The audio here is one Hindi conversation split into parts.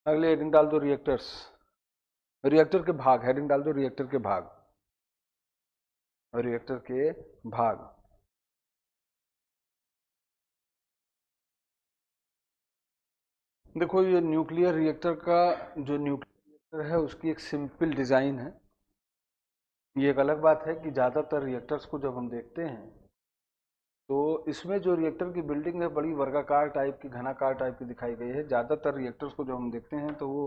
अगले हेडिंग डाल दो रिएक्टर्स, रिएक्टर के भाग, हेडिंग डाल दो रिएक्टर के भाग, रिएक्टर के भाग। देखो ये न्यूक्लियर रिएक्टर का, जो न्यूक्लियर रिएक्टर है उसकी एक सिंपल डिजाइन है। ये एक अलग बात है कि ज्यादातर रिएक्टर्स को जब हम देखते हैं तो इसमें जो रिएक्टर की बिल्डिंग है बड़ी वर्गाकार टाइप की, घनाकार टाइप की दिखाई गई है। ज्यादातर रिएक्टर्स को जब हम देखते हैं तो वो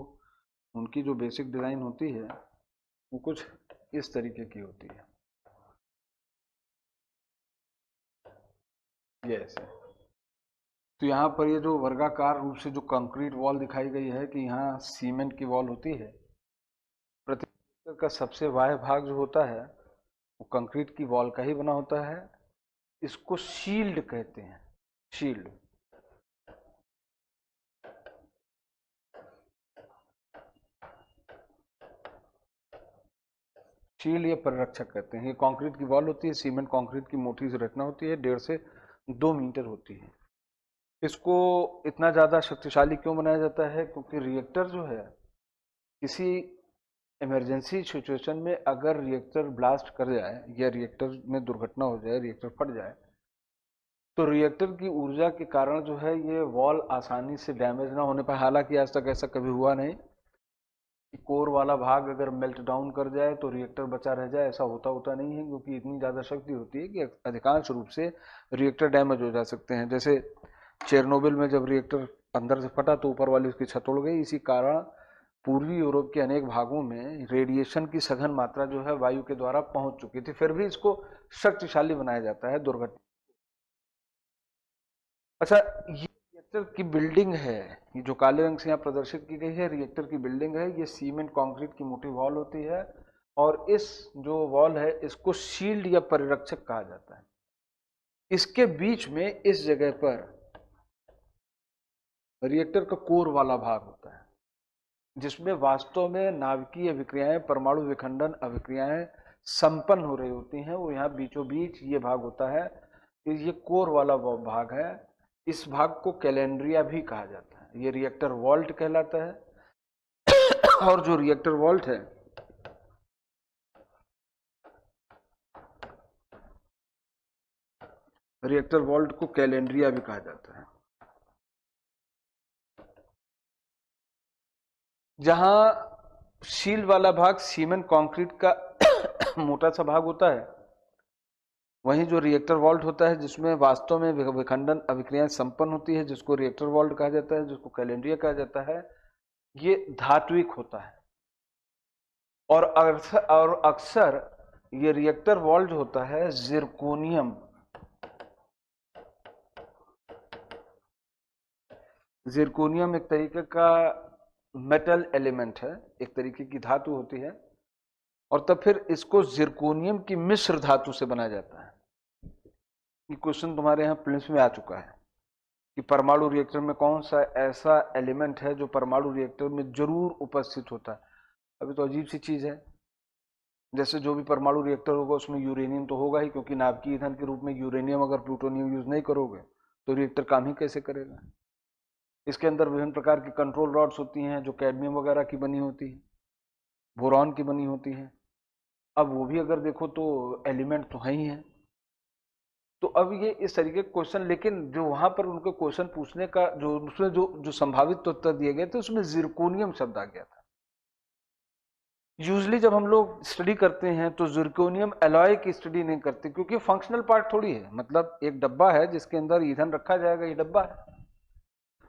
उनकी जो बेसिक डिजाइन होती है वो कुछ इस तरीके की होती है, ये ऐसे। तो यहाँ पर ये जो वर्गाकार रूप से जो कंक्रीट वॉल दिखाई गई है कि यहाँ सीमेंट की वॉल होती है। प्रति रिएक्टर का सबसे बाह्य भाग जो होता है वो कंक्रीट की वॉल का ही बना होता है। इसको शील्ड कहते हैं, शील्ड। शील्ड या परिरक्षक कहते हैं। ये कंक्रीट की वॉल होती है, सीमेंट कंक्रीट की मोटी सी रचना होती है, 1.5 से 2 मीटर होती है। इसको इतना ज़्यादा शक्तिशाली क्यों बनाया जाता है? क्योंकि रिएक्टर जो है किसी इमरजेंसी सिचुएशन में अगर रिएक्टर ब्लास्ट कर जाए या रिएक्टर में दुर्घटना हो जाए, रिएक्टर फट जाए, तो रिएक्टर की ऊर्जा के कारण जो है ये वॉल आसानी से डैमेज ना होने पाए। हालांकि आज तक ऐसा कभी हुआ नहीं कि कोर वाला भाग अगर मेल्ट डाउन कर जाए तो रिएक्टर बचा रह जाए, ऐसा होता नहीं है, क्योंकि इतनी ज़्यादा शक्ति होती है कि अधिकांश रूप से रिएक्टर डैमेज हो जा सकते हैं। जैसे चेरनोबिल में जब रिएक्टर अंदर से फटा तो ऊपर वाली उसकी छत उड़ गई। इसी कारण पूर्वी यूरोप के अनेक भागों में रेडिएशन की सघन मात्रा जो है वायु के द्वारा पहुंच चुकी थी, फिर भी इसको शक्तिशाली बनाया जाता है दुर्घटना। अच्छा, ये रिएक्टर की बिल्डिंग है, ये जो काले रंग से यहाँ प्रदर्शित की गई है रिएक्टर की बिल्डिंग है। ये सीमेंट कंक्रीट की मोटी वॉल होती है और इस जो वॉल है इसको शील्ड या परिरक्षक कहा जाता है। इसके बीच में इस जगह पर रिएक्टर का कोर वाला भाग होता है, जिसमें वास्तव में नाभिकीय अभिक्रियाएं, परमाणु विखंडन अभिक्रियाएं संपन्न हो रही होती हैं। वो यहाँ बीचों बीच ये भाग होता है, ये कोर वाला वो भाग है। इस भाग को कैलेंड्रिया भी कहा जाता है। ये रिएक्टर वॉल्ट कहलाता है और जो रिएक्टर वॉल्ट है रिएक्टर वॉल्ट को कैलेंड्रिया भी कहा जाता है। जहां शील्ड वाला भाग सीमेंट कंक्रीट का मोटा सा भाग होता है, वहीं जो रिएक्टर वॉल्ट होता है जिसमें वास्तव में विखंडन अभिक्रियाएं संपन्न होती है, जिसको रिएक्टर वॉल्ट कहा जाता है, जिसको कैलेंड्रिया कहा जाता है, ये धात्विक होता है। और अक्सर ये रिएक्टर वॉल्ट होता है जिरकोनियम, जिरकोनियम एक तरीके का मेटल एलिमेंट है, एक तरीके की धातु होती है, और तब फिर इसको जिरकोनियम की मिश्र धातु से बनाया जाता है। ये क्वेश्चन तुम्हारे यहाँ प्रीलिम्स में आ चुका है कि परमाणु रिएक्टर में कौन सा ऐसा एलिमेंट है जो परमाणु रिएक्टर में जरूर उपस्थित होता है। अभी तो अजीब सी चीज है, जैसे जो भी परमाणु रिएक्टर होगा उसमें यूरेनियम तो होगा ही, क्योंकि नाभिकीय ईंधन के रूप में यूरेनियम अगर प्लूटोनियम यूज नहीं करोगे तो रिएक्टर काम ही कैसे करेगा। इसके अंदर विभिन्न प्रकार की कंट्रोल रॉड्स होती हैं जो कैडमियम वगैरह की बनी होती है, बोरॉन की बनी होती है। अब वो भी अगर देखो तो एलिमेंट तो है ही है। तो अब ये इस तरीके के क्वेश्चन, लेकिन जो वहां पर उनको क्वेश्चन पूछने का जो उसमें जो संभावित उत्तर दिए गए थे उसमें जिरकोनियम शब्द आ गया था। यूजली जब हम लोग स्टडी करते हैं तो जिरकोनियम एलॉय की स्टडी नहीं करते, क्योंकि फंक्शनल पार्ट थोड़ी है। मतलब एक डब्बा है जिसके अंदर ईंधन रखा जाएगा, ये डब्बा है,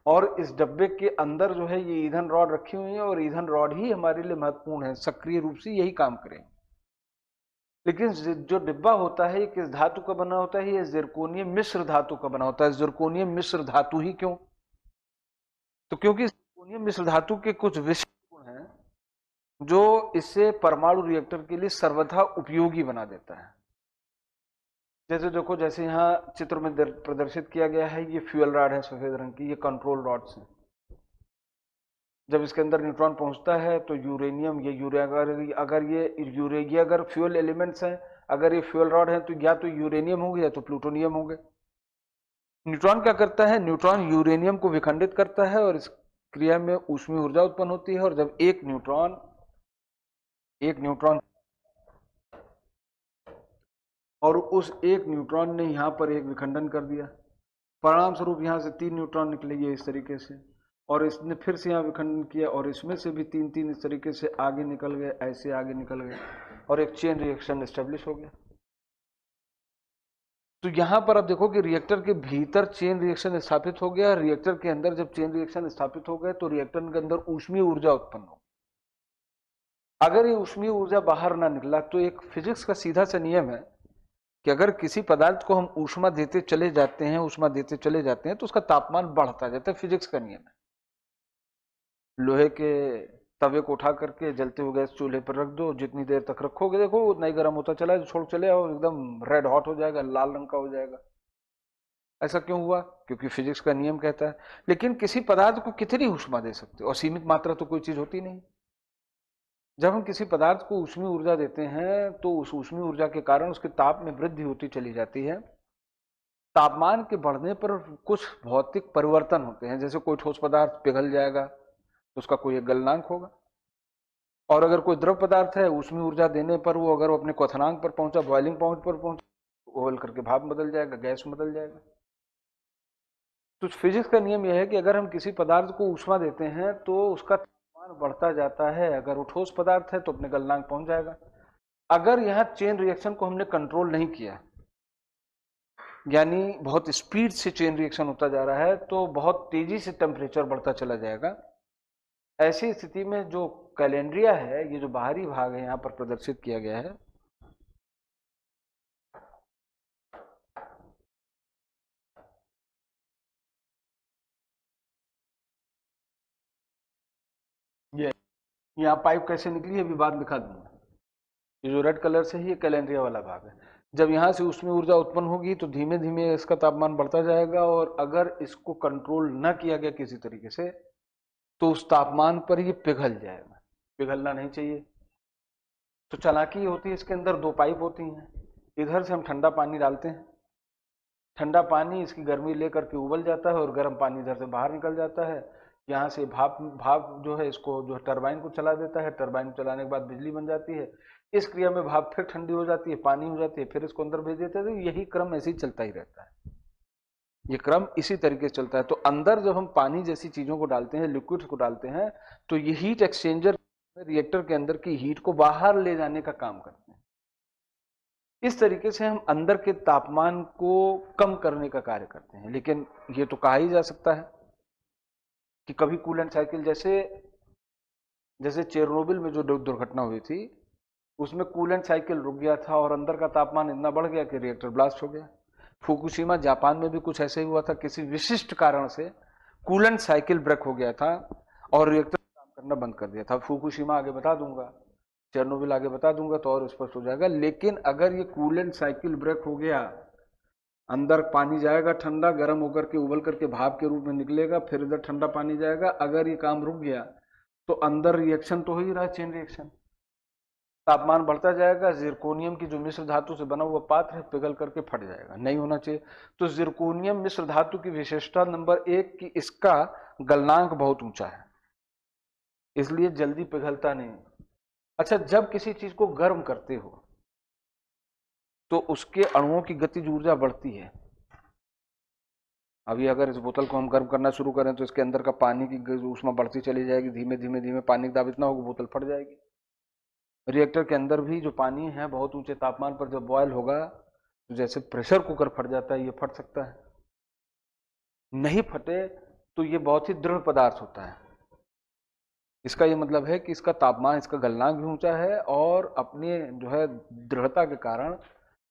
और इस डब्बे के अंदर जो है ये ईंधन रॉड रखी हुई है, और ईंधन रॉड ही हमारे लिए महत्वपूर्ण है, सक्रिय रूप से यही काम करेंगे। लेकिन जो डिब्बा होता है ये किस धातु का बना होता है? ये जिरकोनियम मिश्र धातु का बना होता है। जिरकोनियम मिश्र धातु ही क्यों? तो क्योंकि जिरकोनियम मिश्र धातु के कुछ विशेष गुण हैं जो इसे परमाणु रिएक्टर के लिए सर्वथा उपयोगी बना देता है। जैसे देखो, जैसे यहाँ चित्र में प्रदर्शित किया गया है, ये फ्यूल रॉड है सफेद रंग की, ये कंट्रोल रॉड्स हैं। जब इसके अंदर न्यूट्रॉन पहुंचता है तो यूरेनियम या यूरिया, अगर फ्यूल एलिमेंट्स हैं, अगर ये फ्यूल रॉड है तो या तो यूरेनियम होंगे या तो प्लूटोनियम होंगे। न्यूट्रॉन क्या करता है? न्यूट्रॉन यूरेनियम को विखंडित करता है और क्रिया में ऊष्मीय ऊर्जा उत्पन्न होती है, और जब एक न्यूट्रॉन और उस एक न्यूट्रॉन ने यहां पर एक विखंडन कर दिया, परिणाम स्वरूप यहां से 3 न्यूट्रॉन निकले ये इस तरीके से, और इसने फिर से यहाँ विखंडन किया और इसमें से भी 3 इस तरीके से आगे निकल गए, ऐसे आगे निकल गए, और एक चेन रिएक्शन एस्टेब्लिश हो गया। तो यहां पर अब देखो कि रिएक्टर के भीतर चेन रिएक्शन स्थापित हो गया, रिएक्टर के अंदर जब चेन रिएक्शन स्थापित हो गए तो रिएक्टर के अंदर ऊष्मीय ऊर्जा उत्पन्न हो। अगर ये ऊष्मीय ऊर्जा बाहर ना निकला तो एक फिजिक्स का सीधा सा नियम है कि अगर किसी पदार्थ को हम ऊष्मा देते चले जाते हैं तो उसका तापमान बढ़ता जाता है, फिजिक्स का नियम है। लोहे के तवे को उठा करके जलते हुए गैस चूल्हे पर रख दो, जितनी देर तक रखोगे देखो उतना ही गर्म होता चला, छोड़ चले आओ एकदम रेड हॉट हो जाएगा, लाल रंग का हो जाएगा। ऐसा क्यों हुआ? क्योंकि फिजिक्स का नियम कहता है। लेकिन किसी पदार्थ को कितनी ऊष्मा दे सकते हो, और सीमित मात्रा तो कोई चीज होती नहीं। जब हम किसी पदार्थ को ऊष्मीय ऊर्जा देते हैं तो उस ऊष्मीय ऊर्जा के कारण उसके ताप में वृद्धि होती चली जाती है। तापमान के बढ़ने पर कुछ भौतिक परिवर्तन होते हैं, जैसे कोई ठोस पदार्थ पिघल जाएगा तो उसका कोई एक गलनांक होगा, और अगर कोई द्रव पदार्थ है ऊष्मीय ऊर्जा देने पर वो अगर वो अपने क्वथनांक पर पहुंचा, बॉइलिंग पॉइंट पर पहुंचा, उबल करके भाप बदल जाएगा, गैस बदल जाएगा। तो फिजिक्स का नियम यह है कि अगर हम किसी पदार्थ को ऊष्मा देते हैं तो उसका तापमान बढ़ता जाता है, अगर वो ठोस पदार्थ है तो अपने गलनांक पहुंच जाएगा। अगर यहाँ चेन रिएक्शन को हमने कंट्रोल नहीं किया, यानी बहुत स्पीड से चेन रिएक्शन होता जा रहा है, तो बहुत तेजी से टेम्परेचर बढ़ता चला जाएगा। ऐसी स्थिति में जो कैलेंड्रिया है, ये जो बाहरी भाग है यहाँ पर प्रदर्शित किया गया है, ये यहाँ पाइप कैसे निकली है अभी बाद दिखा दूंगा। ये जो रेड कलर से ही ये कैलेंड्रिया वाला भाग है। जब यहाँ से उसमें ऊर्जा उत्पन्न होगी तो धीमे धीमे इसका तापमान बढ़ता जाएगा, और अगर इसको कंट्रोल न किया गया किसी तरीके से तो उस तापमान पर ये पिघल जाएगा। पिघलना नहीं चाहिए। तो चालाकी होती है, इसके अंदर 2 पाइप होती हैं। इधर से हम ठंडा पानी डालते हैं, ठंडा पानी इसकी गर्मी लेकर के उबल जाता है और गर्म पानी इधर से बाहर निकल जाता है। यहाँ से भाप भाप जो है इसको जो टरबाइन को चला देता है, टरबाइन को चलाने के बाद बिजली बन जाती है। इस क्रिया में भाप फिर ठंडी हो जाती है, पानी हो जाती है, फिर इसको अंदर भेज देते हैं। तो यही क्रम ऐसे ही चलता ही रहता है, ये क्रम इसी तरीके से चलता है। तो अंदर जब हम पानी जैसी चीजों को डालते हैं, लिक्विड्स को डालते हैं, तो ये हीट एक्सचेंजर रिएक्टर के अंदर की हीट को बाहर ले जाने का काम करते हैं। इस तरीके से हम अंदर के तापमान को कम करने का कार्य करते हैं। लेकिन ये तो कहा ही जा सकता है कि कभी कूलेंट साइकिल जैसे चेरनोबिल में जो दुर्घटना हुई थी, उसमें कूलेंट साइकिल रुक गया था और अंदर का तापमान इतना बढ़ गया कि रिएक्टर ब्लास्ट हो गया। फुकुशिमा जापान में भी कुछ ऐसे ही हुआ था, किसी विशिष्ट कारण से कूलेंट साइकिल ब्रेक हो गया था और रिएक्टर काम करना बंद कर दिया था। फुकुशिमा आगे बता दूंगा, चेरनोबिल आगे बता दूंगा तो और स्पष्ट हो जाएगा। लेकिन अगर ये कूलेंट साइकिल ब्रेक हो गया, अंदर पानी जाएगा ठंडा, गर्म होकर के उबल करके भाप के रूप में निकलेगा, फिर इधर ठंडा पानी जाएगा, अगर ये काम रुक गया तो अंदर रिएक्शन तो हो ही रहा है, चेन रिएक्शन, तापमान बढ़ता जाएगा। जिरकोनियम की जो मिश्र धातु से बना हुआ पात्र है पिघल करके फट जाएगा, नहीं होना चाहिए। तो जिरकोनियम मिश्र धातु की विशेषता नंबर 1 कि इसका गलनांक बहुत ऊंचा है, इसलिए जल्दी पिघलता नहीं। अच्छा, जब किसी चीज को गर्म करते हो तो उसके अणुओं की गतिज ऊर्जा बढ़ती है। अभी अगर इस बोतल को हम गर्म करना शुरू करें तो इसके अंदर का पानी की ऊष्मा बढ़ती चली जाएगी, धीमे धीमे धीमे पानी का दाब इतना होगा बोतल फट जाएगी। रिएक्टर के अंदर भी जो पानी है बहुत ऊंचे तापमान पर जब बॉयल होगा तो जैसे प्रेशर कुकर फट जाता है, ये फट सकता है। नहीं फटे तो ये बहुत ही दृढ़ पदार्थ होता है। इसका ये मतलब है कि इसका तापमान, इसका गलनांक भी ऊंचा है, और अपने जो है दृढ़ता के कारण,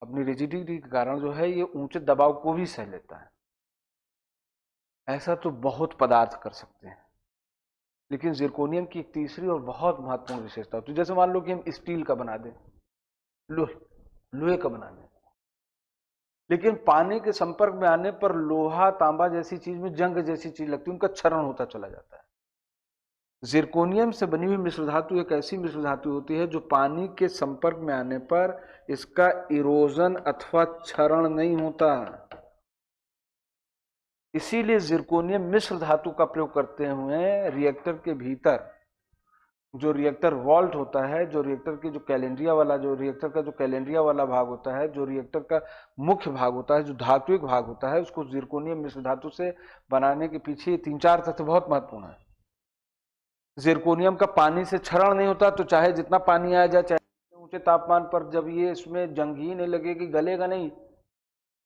अपनी रिजिडिटी के कारण जो है ये ऊंचे दबाव को भी सह लेता है। ऐसा तो बहुत पदार्थ कर सकते हैं। लेकिन जिरकोनियम की एक तीसरी और बहुत महत्वपूर्ण विशेषता होती है। जैसे मान लो कि हम स्टील का बना दें, लोहे का बना दें, लेकिन पानी के संपर्क में आने पर लोहा तांबा जैसी चीज में जंग जैसी चीज लगती है, उनका क्षरण होता चला जाता है। जिरकोनियम से बनी हुई मिश्र धातु एक ऐसी मिश्र धातु होती है जो पानी के संपर्क में आने पर इसका इरोजन अथवा क्षरण नहीं होता। इसीलिए जिरकोनियम मिश्र धातु का प्रयोग करते हुए रिएक्टर के भीतर जो रिएक्टर वॉल्ट होता है, जो रिएक्टर की जो कैलेंड्रिया वाला, जो रिएक्टर का जो कैलेंड्रिया वाला भाग होता है, जो रिएक्टर का मुख्य भाग होता है, जो धात्विक भाग होता है, उसको जिरकोनियम मिश्र धातु से बनाने के पीछे 3-4 तथ्य बहुत महत्वपूर्ण है। जिरकोनियम का पानी से क्षरण नहीं होता, तो चाहे जितना पानी आया जाए, चाहे ऊंचे तापमान पर, जब ये इसमें जंग ही नहीं लगेगी, गलेगा नहीं,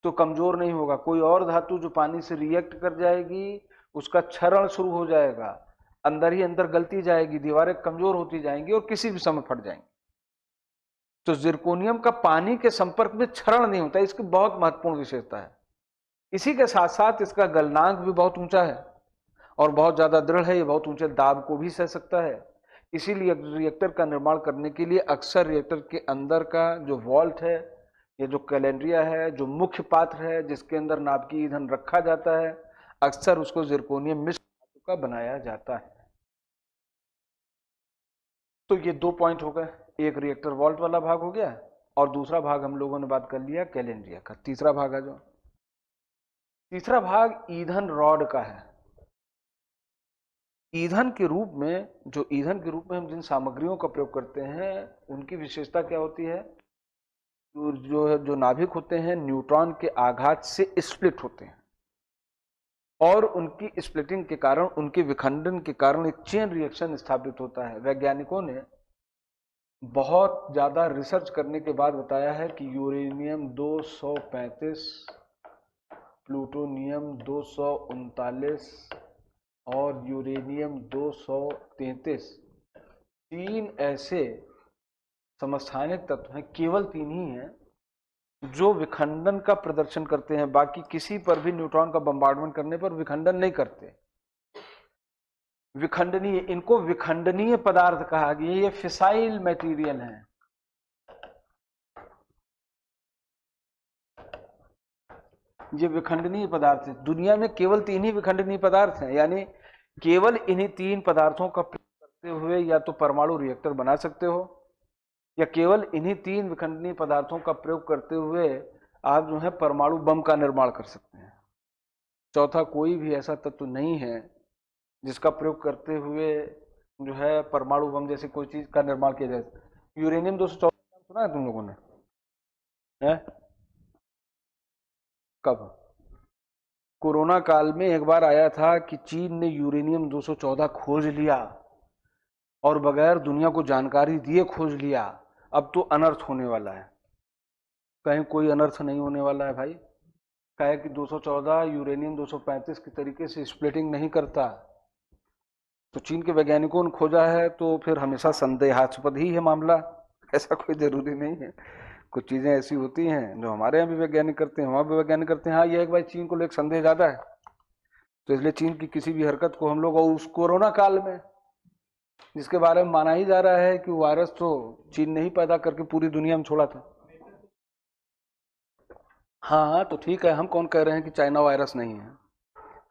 तो कमजोर नहीं होगा। कोई और धातु जो पानी से रिएक्ट कर जाएगी, उसका क्षरण शुरू हो जाएगा, अंदर ही अंदर गलती जाएगी, दीवारें कमजोर होती जाएंगी और किसी भी समय फट जाएंगी। तो जिरकोनियम का पानी के संपर्क में क्षरण नहीं होता, इसकी बहुत महत्वपूर्ण विशेषता है। इसी के साथ साथ इसका गलनांक भी बहुत ऊंचा है और बहुत ज्यादा दृढ़ है, ये बहुत ऊंचे दाब को भी सह सकता है। इसीलिए रिएक्टर का निर्माण करने के लिए अक्सर रिएक्टर के अंदर का जो वॉल्ट है, ये जो कैलेंड्रिया है, जो मुख्य पात्र है जिसके अंदर नाभिकीय ईंधन रखा जाता है, अक्सर उसको जिरकोनियम मिश्र धातु का बनाया जाता है। तो ये 2 पॉइंट हो गए, एक रिएक्टर वॉल्ट वाला भाग हो गया और दूसरा भाग हम लोगों ने बात कर लिया कैलेंड्रिया का। तीसरा भाग है जो तीसरा भाग ईंधन रॉड का है। ईंधन के रूप में हम जिन सामग्रियों का प्रयोग करते हैं, उनकी विशेषता क्या होती है? जो नाभिक होते हैं न्यूट्रॉन के आघात से स्प्लिट होते हैं और उनकी स्प्लिटिंग के कारण, उनके विखंडन के कारण एक चेन रिएक्शन स्थापित होता है। वैज्ञानिकों ने बहुत ज्यादा रिसर्च करने के बाद बताया है कि यूरेनियम 235, प्लूटोनियम 239 और यूरेनियम 233 तीन ऐसे समस्थानिक तत्व हैं, केवल 3 ही हैं जो विखंडन का प्रदर्शन करते हैं। बाकी किसी पर भी न्यूट्रॉन का बम्बार्डमेंट करने पर विखंडन नहीं करते। विखंडनीय, इनको विखंडनीय पदार्थ कहा गया। ये फिसाइल मटेरियल हैं। ये विखंडनीय पदार्थ है। दुनिया में केवल 3 ही विखंडनीय पदार्थ हैं, यानी केवल इन्हीं 3 पदार्थों का प्रयोग करते हुए या तो परमाणु रिएक्टर बना सकते हो, या केवल इन्हीं 3 विखंडनीय पदार्थों का प्रयोग करते हुए आप जो है परमाणु बम का निर्माण कर सकते हैं। चौथा कोई भी ऐसा तत्व नहीं है जिसका प्रयोग करते हुए जो है परमाणु बम जैसी कोई चीज का निर्माण किया जाए। यूरेनियम 214 सुना है तुम लोगों ने? है? कब? कोरोना काल में एक बार आया था कि चीन ने यूरेनियम 214 खोज लिया और बगैर दुनिया को जानकारी दिए खोज लिया। अब तो अनर्थ होने वाला है। कहीं कोई अनर्थ नहीं होने वाला है भाई। कहे कि 214 यूरेनियम 235 के तरीके से स्प्लिटिंग नहीं करता। तो चीन के वैज्ञानिकों ने खोजा है, तो फिर हमेशा संदेहास्पद ही है मामला, ऐसा कोई जरूरी नहीं है। कुछ चीजें ऐसी होती हैं जो हमारे यहाँ भी वैज्ञानिक करते हैं, वहां भी वैज्ञानिक करते हैं। हाँ, ये एक भाई चीन को लेकर संदेह ज्यादा है, तो इसलिए चीन की किसी भी हरकत को हम लोग, और उस कोरोना काल में जिसके बारे में माना ही जा रहा है कि वायरस तो चीन ने ही पैदा करके पूरी दुनिया में छोड़ा था। हाँ, तो ठीक है, हम कौन कह रहे हैं कि चाइना वायरस नहीं है।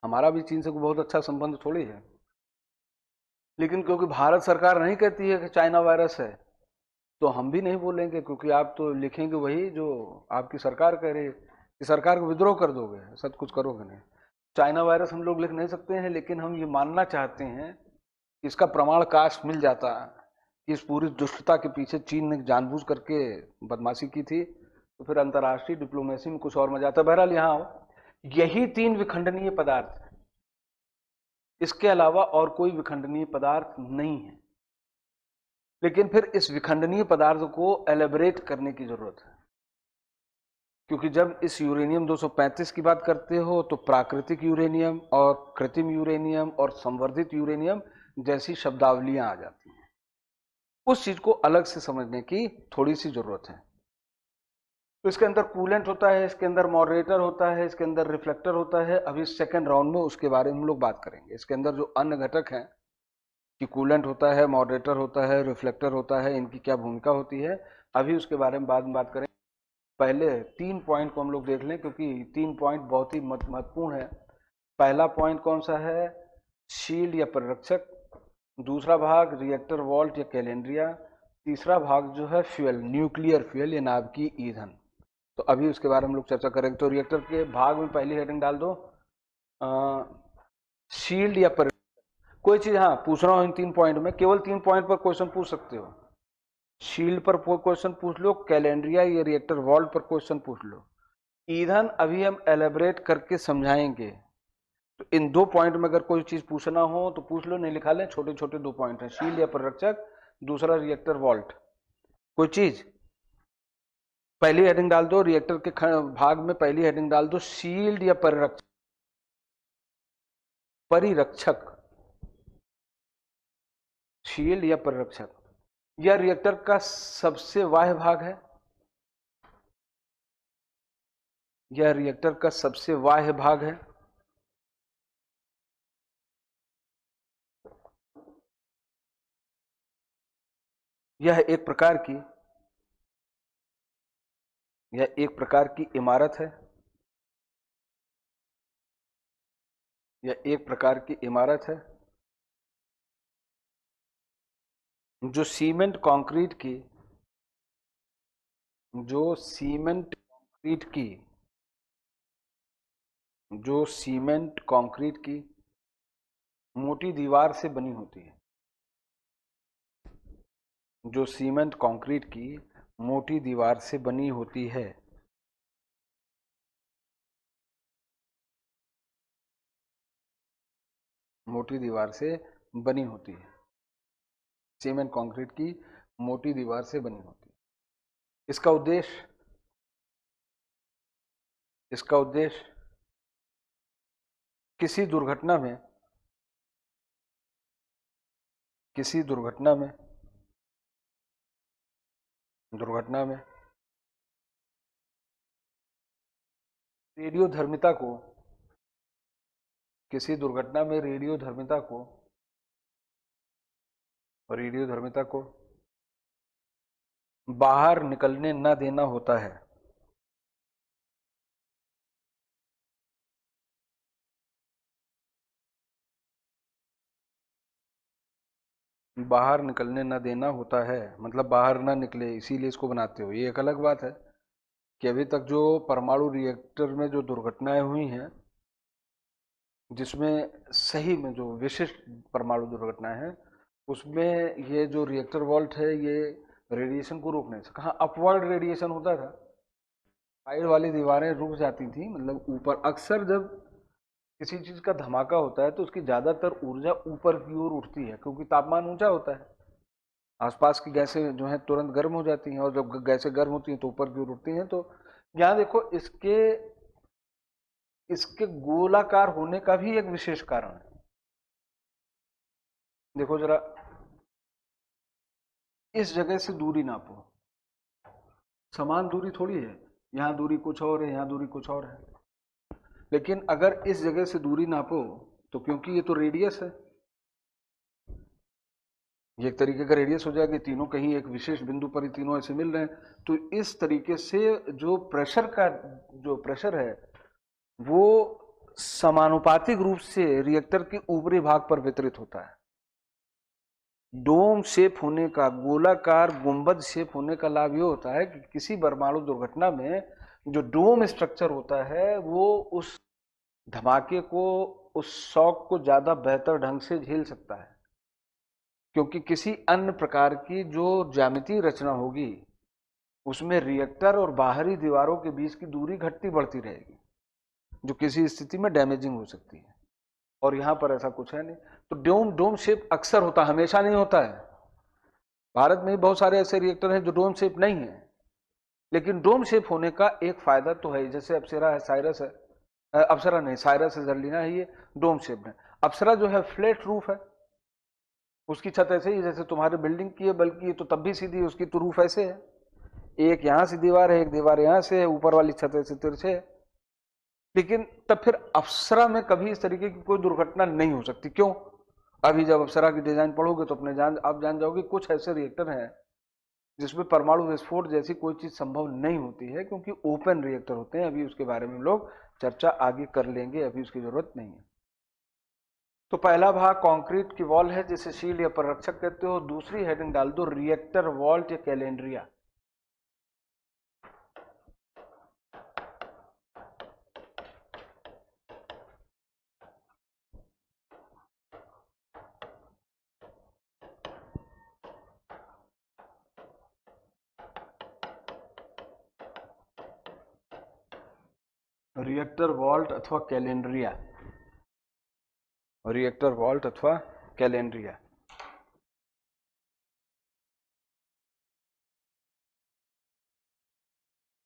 हमारा भी चीन से बहुत अच्छा संबंध थोड़ी है, लेकिन क्योंकि भारत सरकार नहीं कहती है कि चाइना वायरस है, तो हम भी नहीं बोलेंगे, क्योंकि आप तो लिखेंगे वही जो आपकी सरकार कह रही है कि सरकार को विद्रोह कर दोगे, सब कुछ करोगे नहीं। चाइना वायरस हम लोग लिख नहीं सकते हैं, लेकिन हम ये मानना चाहते हैं कि इसका प्रमाण काश मिल जाता कि इस पूरी दुष्टता के पीछे चीन ने जानबूझ करके बदमाशी की थी, तो फिर अंतर्राष्ट्रीय डिप्लोमेसी में कुछ और मजा आता। बहरहाल यहाँ यही 3 विखंडनीय पदार्थ है, इसके अलावा और कोई विखंडनीय पदार्थ नहीं है। लेकिन फिर इस विखंडनीय पदार्थ को एलेबरेट करने की जरूरत है, क्योंकि जब इस यूरेनियम 235 की बात करते हो तो प्राकृतिक यूरेनियम और कृत्रिम यूरेनियम और संवर्धित यूरेनियम जैसी शब्दावलियां आ जाती हैं। उस चीज को अलग से समझने की थोड़ी सी जरूरत है। तो इसके अंदर कूलेंट होता है, इसके अंदर मॉडरेटर होता है, इसके अंदर रिफ्लेक्टर होता है। अभी सेकेंड राउंड में उसके बारे में हम लोग बात करेंगे। इसके अंदर जो अन्य घटक हैं कि कूलेंट होता है, मॉडरेटर होता है, रिफ्लेक्टर होता है, इनकी क्या भूमिका होती है, अभी उसके बारे में बाद में बात करें। पहले 3 पॉइंट को हम लोग देख लें, क्योंकि 3 पॉइंट बहुत ही महत्वपूर्ण है। पहला पॉइंट कौन सा है? शील्ड या परिरक्षक। दूसरा भाग रिएक्टर वॉल्ट या कैलेंड्रिया। तीसरा भाग जो है फ्यूल, न्यूक्लियर फ्यूल या नाभिकीय ईंधन। तो अभी उसके बारे में हम लोग चर्चा करेंगे। तो रिएक्टर के भाग में पहली हेडिंग डाल दो, शील्ड या पर कोई चीज, हाँ पूछ रहा हूं इन 3 पॉइंट में, केवल 3 पॉइंट पर क्वेश्चन पूछ सकते हो। शील्ड पर क्वेश्चन पूछ लो, कैलेंड्रिया या रिएक्टर वॉल्व पर क्वेश्चन पूछ लो। ईंधन अभी हम एलेबरेट करके समझाएंगे, तो इन 2 पॉइंट में अगर कोई चीज पूछना हो तो पूछ लो, नहीं लिखा लें, छोटे छोटे 2 पॉइंट हैं, शील्ड या परिरक्षक, दूसरा रिएक्टर वॉल्ट। कोई चीज पहली हेडिंग डाल दो, रिएक्टर के भाग में पहली हेडिंग डाल दो, शील्ड या परिरक्षक। परिरक्षक, शील्ड या परिरक्षक। यह रिएक्टर का सबसे बाह्य भाग है, यह रिएक्टर का सबसे बाह्य भाग है। यह एक प्रकार की इमारत है, यह एक प्रकार की इमारत है जो सीमेंट कंक्रीट की, जो सीमेंट कंक्रीट की मोटी दीवार से बनी होती है, जो सीमेंट कंक्रीट की मोटी दीवार से बनी होती है। मोटी दीवार से बनी होती है, सीमेंट कंक्रीट की मोटी दीवार से बनी होती है। इसका उद्देश्य किसी दुर्घटना में रेडियोधर्मिता को, किसी दुर्घटना में रेडियोधर्मिता को बाहर निकलने न देना होता है। बाहर निकलने न देना होता है मतलब बाहर ना निकले, इसीलिए इसको बनाते हो। ये एक अलग बात है कि अभी तक जो परमाणु रिएक्टर में जो दुर्घटनाएं हुई हैं, जिसमें सही में जो विशिष्ट परमाणु दुर्घटनाएं हैं, उसमें ये जो रिएक्टर वॉल्ट है ये रेडिएशन को रोक नहीं सका। हाँ, अपवर्ड रेडिएशन होता था, साइड वाली दीवारें रुक जाती थी, मतलब ऊपर। अक्सर जब किसी चीज का धमाका होता है तो उसकी ज्यादातर ऊर्जा ऊपर की ओर उठती है, क्योंकि तापमान ऊंचा होता है, आसपास की गैसें जो है तुरंत गर्म हो जाती हैं, और जब गैसें गर्म होती हैं तो ऊपर की ओर उठती हैं। तो यहाँ देखो, इसके गोलाकार होने का भी एक विशेष कारण है। देखो जरा, इस जगह से दूरी नापो, समान दूरी थोड़ी है, यहाँ दूरी कुछ और है, यहाँ दूरी कुछ और है। लेकिन अगर इस जगह से दूरी नापो तो, क्योंकि ये तो रेडियस है, ये एक तरीके का रेडियस हो जाएगा, तीनों कहीं एक विशेष बिंदु पर ही तीनों ऐसे मिल रहे हैं, तो इस तरीके से जो प्रेशर है वो समानुपातिक रूप से रिएक्टर के ऊपरी भाग पर वितरित होता है। डोम शेप होने का, गोलाकार गुंबद शेप होने का लाभ ये होता है कि किसी परमाणु दुर्घटना में जो डोम स्ट्रक्चर होता है वो उस धमाके को, उस शॉक को ज्यादा बेहतर ढंग से झेल सकता है, क्योंकि किसी अन्य प्रकार की जो ज्यामितीय रचना होगी उसमें रिएक्टर और बाहरी दीवारों के बीच की दूरी घटती बढ़ती रहेगी, जो किसी स्थिति में डैमेजिंग हो सकती है। और यहां पर ऐसा कुछ है नहीं। तो डोम शेप अक्सर होता, हमेशा नहीं होता है। भारत में बहुत सारे ऐसे रिएक्टर हैं जो डोम शेप नहीं है, लेकिन डोम शेप होने का एक फायदा तो है, जैसे अप्सरा है, साइरस है, अप्सरा नहीं, साइरस है, जर्लिना है, ये डोम शेप है। अप्सरा जो है फ्लैट रूफ है, उसकी छत ऐसे ही जैसे तुम्हारे बिल्डिंग की है, बल्कि ये तो तब भी सीधी, उसकी तो रूफ ऐसे है, एक यहां से दीवार है, एक दीवार यहां से है, ऊपर वाली छत ऐसे तिरछे है। लेकिन तब फिर अप्सरा में कभी इस तरीके की कोई दुर्घटना नहीं हो सकती। क्यों? अभी जब अप्सरा की डिजाइन पढ़ोगे तो आप जान जाओगे कुछ ऐसे रिएक्टर हैं जिसमें परमाणु विस्फोट जैसी कोई चीज संभव नहीं होती है, क्योंकि ओपन रिएक्टर होते हैं। अभी उसके बारे में लोग चर्चा आगे कर लेंगे, अभी उसकी जरूरत नहीं है। तो पहला भाग कंक्रीट की वॉल है जिसे शील्ड या परिरक्षक कहते हो। दूसरी हेडिंग डाल दो, रिएक्टर वॉल्ट या कैलेंड्रिया। रिएक्टर वॉल्ट अथवा कैलेंड्रिया, रिएक्टर वॉल्ट अथवा कैलेंड्रिया।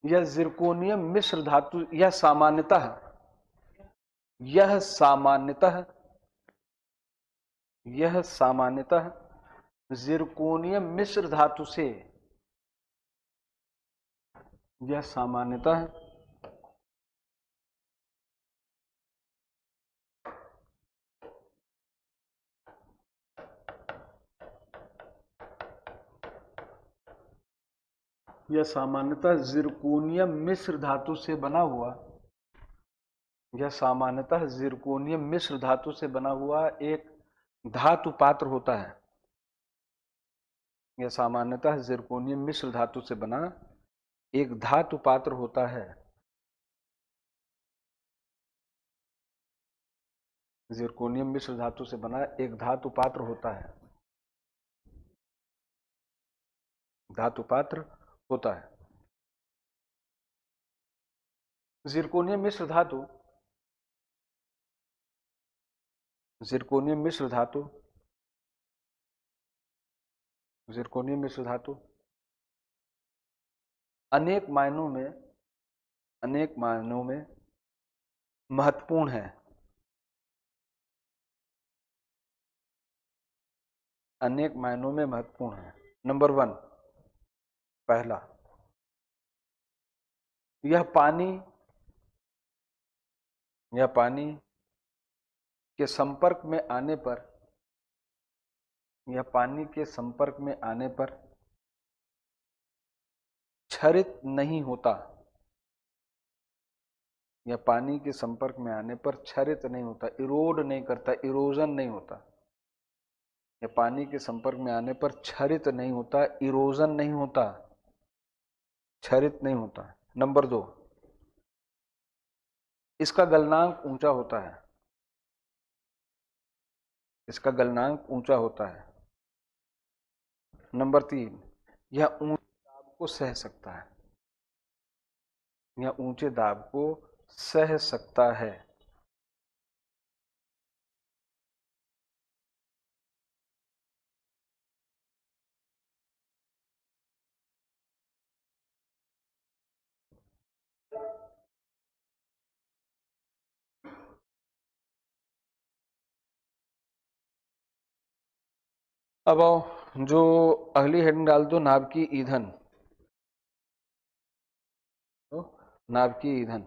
यह जिरकोनियम मिश्र धातु, यह सामान्यतः जिरकोनियम मिश्र धातु से, यह सामान्यतः जिरकोनियम मिश्र धातु से बना हुआ, यह सामान्यतः जिरकोनियम मिश्र धातु से बना हुआ एक धातु पात्र होता है। यह सामान्यतः जिरकोनियम मिश्र धातु से बना एक धातु पात्र होता है। जिरकोनियम मिश्र धातु से बना एक धातु पात्र होता है, धातु पात्र होता है। जिरकोनियम मिश्र धातु, जिरकोनियम मिश्र धातु, जिरकोनियम मिश्र धातु अनेक मायनों में महत्वपूर्ण है। अनेक मायनों में महत्वपूर्ण है। नंबर 1, पहला, यह पानी के संपर्क में आने पर, यह पानी के संपर्क में आने पर क्षरित नहीं होता। यह पानी के संपर्क में आने पर क्षरित नहीं होता, इरोड नहीं करता, इरोजन नहीं होता। यह पानी के संपर्क में आने पर क्षरित नहीं होता, इरोजन नहीं होता, क्षरित नहीं होता। नंबर 2, इसका गलनांक ऊंचा होता है, इसका गलनांक ऊंचा होता है। नंबर 3, यह ऊंचे दाब को सह सकता है, यह ऊंचे दाब को सह सकता है। अब आओ, जो अगली हेडिंग डाल दो, नाभिकीय ईंधन। तो नाभिकीय ईंधन,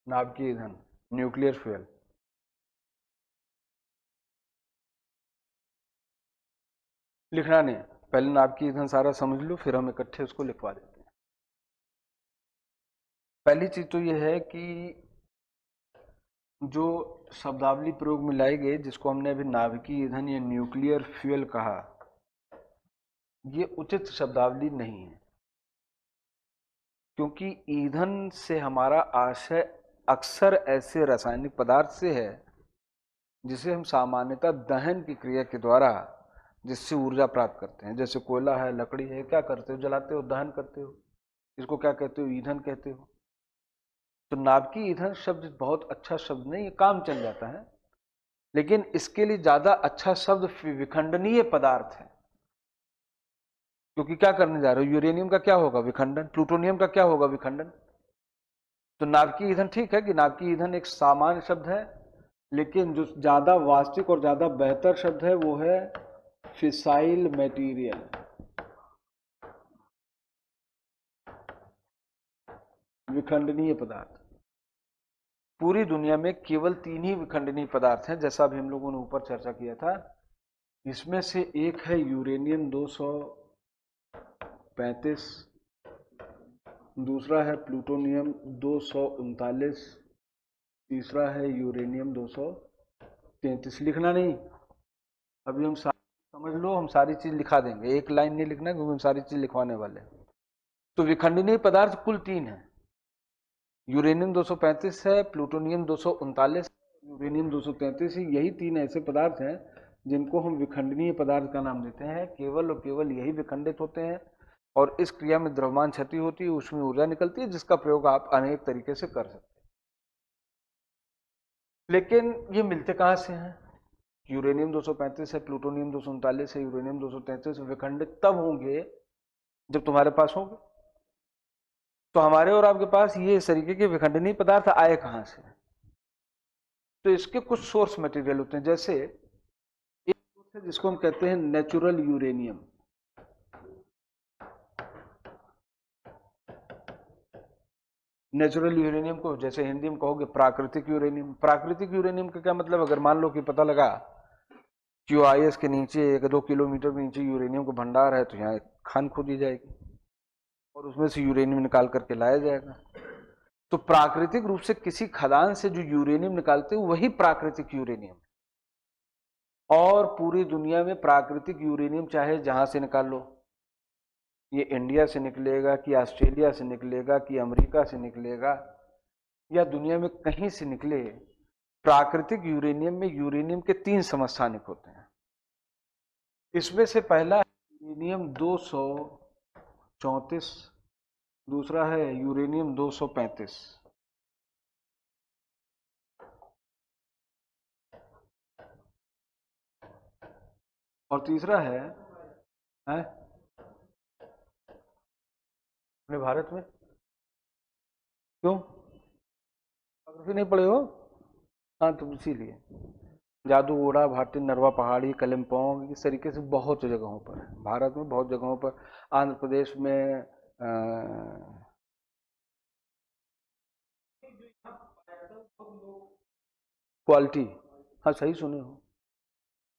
नाभिकीय ईंधन, न्यूक्लियर फ्यूल। लिखना नहीं, पहले नाभिकीय ईंधन सारा समझ लो, फिर हम इकट्ठे उसको लिखवा देते हैं। पहली चीज तो यह है कि जो शब्दावली प्रयोग में लाई गई, जिसको हमने अभी नाभिकीय ईंधन या न्यूक्लियर फ्यूल कहा, ये उचित शब्दावली नहीं है। क्योंकि ईंधन से हमारा आशय अक्सर ऐसे रासायनिक पदार्थ से है जिसे हम सामान्यतः दहन की क्रिया के द्वारा जिससे ऊर्जा प्राप्त करते हैं। जैसे कोयला है, लकड़ी है, क्या करते हो? जलाते हो, दहन करते हो, इसको क्या कहते हो? ईंधन कहते हो। तो नाभिकीय ईंधन शब्द बहुत अच्छा शब्द नहीं है, काम चल जाता है, लेकिन इसके लिए ज्यादा अच्छा शब्द विखंडनीय पदार्थ है। क्योंकि क्या करने जा रहे हो? यूरेनियम का क्या होगा? विखंडन। प्लूटोनियम का क्या होगा? विखंडन। तो नाभिकीय ईंधन ठीक है कि नाभिकीय ईंधन एक सामान्य शब्द है, लेकिन जो ज्यादा वास्तविक और ज्यादा बेहतर शब्द है वो है फिसाइल मटेरियल। विखंडनीय पदार्थ। पूरी दुनिया में केवल 3 ही विखंडनीय पदार्थ हैं, जैसा भी हम लोगों ने ऊपर चर्चा किया था। इसमें से एक है यूरेनियम 235, दूसरा है प्लूटोनियम 239, तीसरा है यूरेनियम 233। लिखना नहीं, अभी हम समझ लो, हम सारी चीज लिखा देंगे, एक लाइन नहीं लिखना क्योंकि हम सारी चीज लिखवाने वाले। तो विखंडनीय पदार्थ कुल 3 है। यूरेनियम 235 है, प्लूटोनियम 239, यूरेनियम 233। यही 3 ऐसे पदार्थ हैं जिनको हम विखंडनीय पदार्थ का नाम देते हैं, केवल और केवल यही विखंडित होते हैं और इस क्रिया में द्रव्यमान क्षति होती है, उसमें ऊर्जा निकलती है, जिसका प्रयोग आप अनेक तरीके से कर सकते हैं। लेकिन ये मिलते कहाँ से हैं? यूरेनियम 235 है, प्लूटोनियम 239 है, यूरेनियम 233 विखंडित तब होंगे जब तुम्हारे पास होंगे। तो हमारे और आपके पास ये इस तरीके के विखंडनीय पदार्थ आए कहां से? तो इसके कुछ सोर्स मटेरियल होते हैं, जैसे एक सोर्स है जिसको हम कहते हैं नेचुरल यूरेनियम। नेचुरल यूरेनियम को जैसे हिंदी में कहोगे प्राकृतिक यूरेनियम। प्राकृतिक यूरेनियम का क्या मतलब? अगर मान लो कि पता लगा QIS के नीचे 1-2 किलोमीटर के नीचे यूरेनियम का भंडार है, तो यहाँ एक खान खोदी जाएगी और उसमें से यूरेनियम निकाल करके लाया जाएगा। तो प्राकृतिक रूप से किसी खदान से जो यूरेनियम निकालते हैं वही प्राकृतिक यूरेनियम। और पूरी दुनिया में प्राकृतिक यूरेनियम चाहे जहां से निकाल लो, ये इंडिया से निकलेगा कि ऑस्ट्रेलिया से निकलेगा कि अमेरिका से निकलेगा या दुनिया में कहीं से निकले, प्राकृतिक यूरेनियम में यूरेनियम के 3 समस्थानिक होते हैं। इसमें से पहला यूरेनियम 234, दूसरा है यूरेनियम 235 और तीसरा है अपने भारत में। क्यों? ज्योग्राफी नहीं पढ़े हो? हाँ, तो इसीलिए जादूगोड़ा, भाटी, नरवा पहाड़ी, कलिम्पोंग, इस तरीके से बहुत जगहों पर, भारत में बहुत जगहों पर, आंध्र प्रदेश में क्वालिटी। हाँ, सही सुने हो,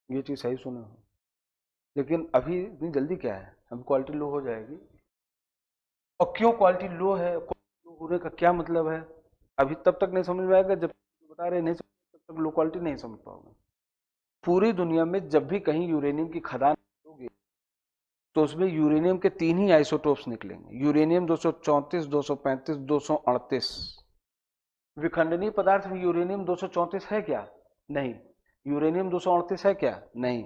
ये चीज़ सही सुने हो। लेकिन अभी इतनी जल्दी क्या है? अभी क्वालिटी लो हो जाएगी। और क्यों क्वालिटी लो है? लो होने का क्या मतलब है? अभी तब तक नहीं समझ में आएगा जब बता रहे नहीं समझ, तब तक लो क्वालिटी नहीं समझ पाओगे। पूरी दुनिया में जब भी कहीं यूरेनियम की खदान होगी तो उसमें यूरेनियम के 3 ही आइसोटोप्स निकलेंगे, यूरेनियम 234, 235, 238। विखंडनीय पदार्थ में यूरेनियम 234 है क्या? नहीं। यूरेनियम 238 है क्या? नहीं।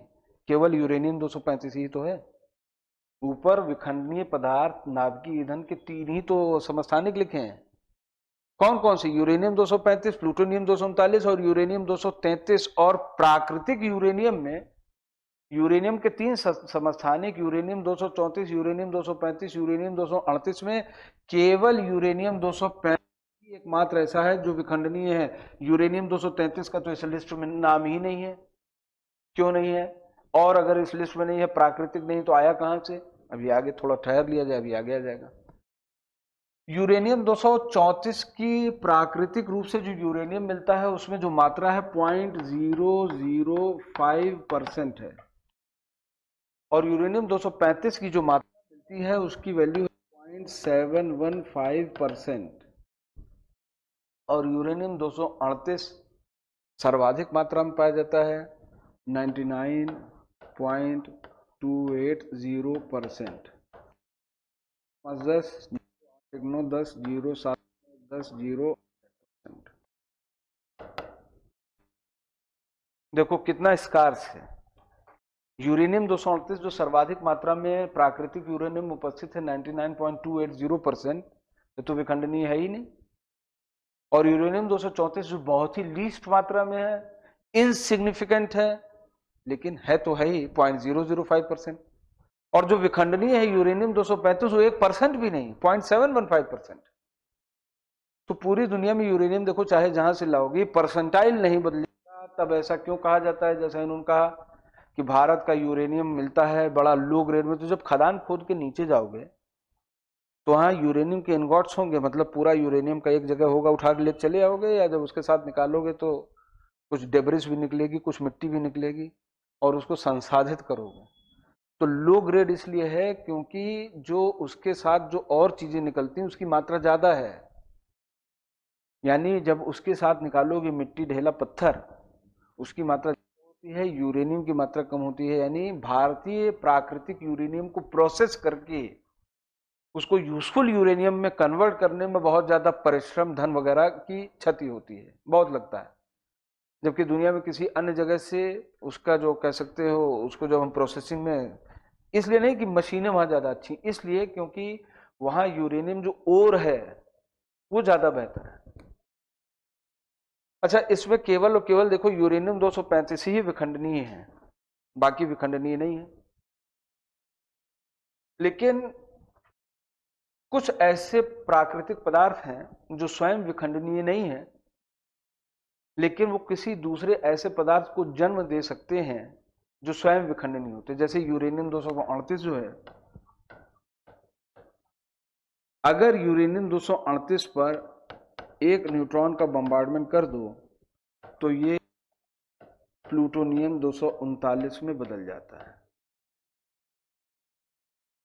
केवल यूरेनियम 235 ही तो है। ऊपर विखंडनीय पदार्थ नाभिकीय ईंधन के 3 ही तो समस्थानिक लिखे हैं। कौन कौन से? यूरेनियम 235, प्लूटोनियम 239 और यूरेनियम 233। और प्राकृतिक यूरेनियम में यूरेनियम के 3 समस्थानिक, यूरेनियम 234, यूरेनियम 235, यूरेनियम 238 में केवल यूरेनियम 235 एकमात्र ऐसा है जो विखंडनीय है। यूरेनियम 233 का तो इस लिस्ट में नाम ही नहीं है। क्यों नहीं है? और अगर इस लिस्ट में नहीं है, प्राकृतिक नहीं, तो आया कहां से? अभी आगे थोड़ा ठहर लिया जाए, अभी आगे आ जाएगा। यूरेनियम 234 की प्राकृतिक रूप से जो यूरेनियम मिलता है उसमें जो मात्रा है 0.005% है। और यूरेनियम 235 की जो मात्रा मिलती है उसकी वैल्यू है 0.715%। और यूरेनियम 238 सर्वाधिक मात्रा में पाया जाता है 99.280%। 10 देखो कितना स्कार्स है। यूरेनियम 238 जो सर्वाधिक मात्रा में प्राकृतिक यूरेनियम उपस्थित है 99.280%, तो विखंडनीय है ही नहीं। और यूरेनियम 234 जो बहुत ही लीस्ट मात्रा में है, इनसिग्निफिकेंट है, लेकिन है तो है ही 0.005%। और जो विखंडनीय है यूरेनियम 235 वो 1% भी नहीं, 0.715%। तो पूरी दुनिया में यूरेनियम देखो चाहे जहां से लाओगे, परसेंटाइल नहीं बदलेगा। तब ऐसा क्यों कहा जाता है, जैसा इन्होंने कहा कि भारत का यूरेनियम मिलता है बड़ा लो ग्रेड में, तो जब खदान खोद के नीचे जाओगे तो वहाँ यूरेनियम के इनगॉट्स होंगे, मतलब पूरा यूरेनियम का एक जगह होगा, उठा के ले चले आओगे, या जब उसके साथ निकालोगे तो कुछ डेब्रिस भी निकलेगी, कुछ मिट्टी भी निकलेगी, और उसको संसाधित करोगे। तो लो ग्रेड इसलिए है क्योंकि जो उसके साथ जो और चीजें निकलती हैं उसकी मात्रा ज्यादा है। यानी जब उसके साथ निकालोगे मिट्टी, ढेला, पत्थर, उसकी मात्रा होती है, यूरेनियम की मात्रा कम होती है। यानी भारतीय प्राकृतिक यूरेनियम को प्रोसेस करके उसको यूजफुल यूरेनियम में कन्वर्ट करने में बहुत ज्यादा परिश्रम, धन वगैरह की क्षति होती है, बहुत लगता है। जबकि दुनिया में किसी अन्य जगह से उसका जो कह सकते हो उसको जब हम प्रोसेसिंग में, इसलिए नहीं कि मशीनें वहां ज्यादा अच्छी, इसलिए क्योंकि वहां यूरेनियम जो ओर है वो ज्यादा बेहतर है। अच्छा, इसमें केवल और केवल देखो यूरेनियम 235 ही विखंडनीय है, बाकी विखंडनीय नहीं है। लेकिन कुछ ऐसे प्राकृतिक पदार्थ हैं जो स्वयं विखंडनीय नहीं है, लेकिन वो किसी दूसरे ऐसे पदार्थ को जन्म दे सकते हैं जो स्वयं विखंडनीय होते, जैसे यूरेनियम 238 जो है, अगर यूरेनियम 238 पर एक न्यूट्रॉन का बम्बार्डमेंट कर दो तो ये प्लूटोनियम 239 में बदल जाता है।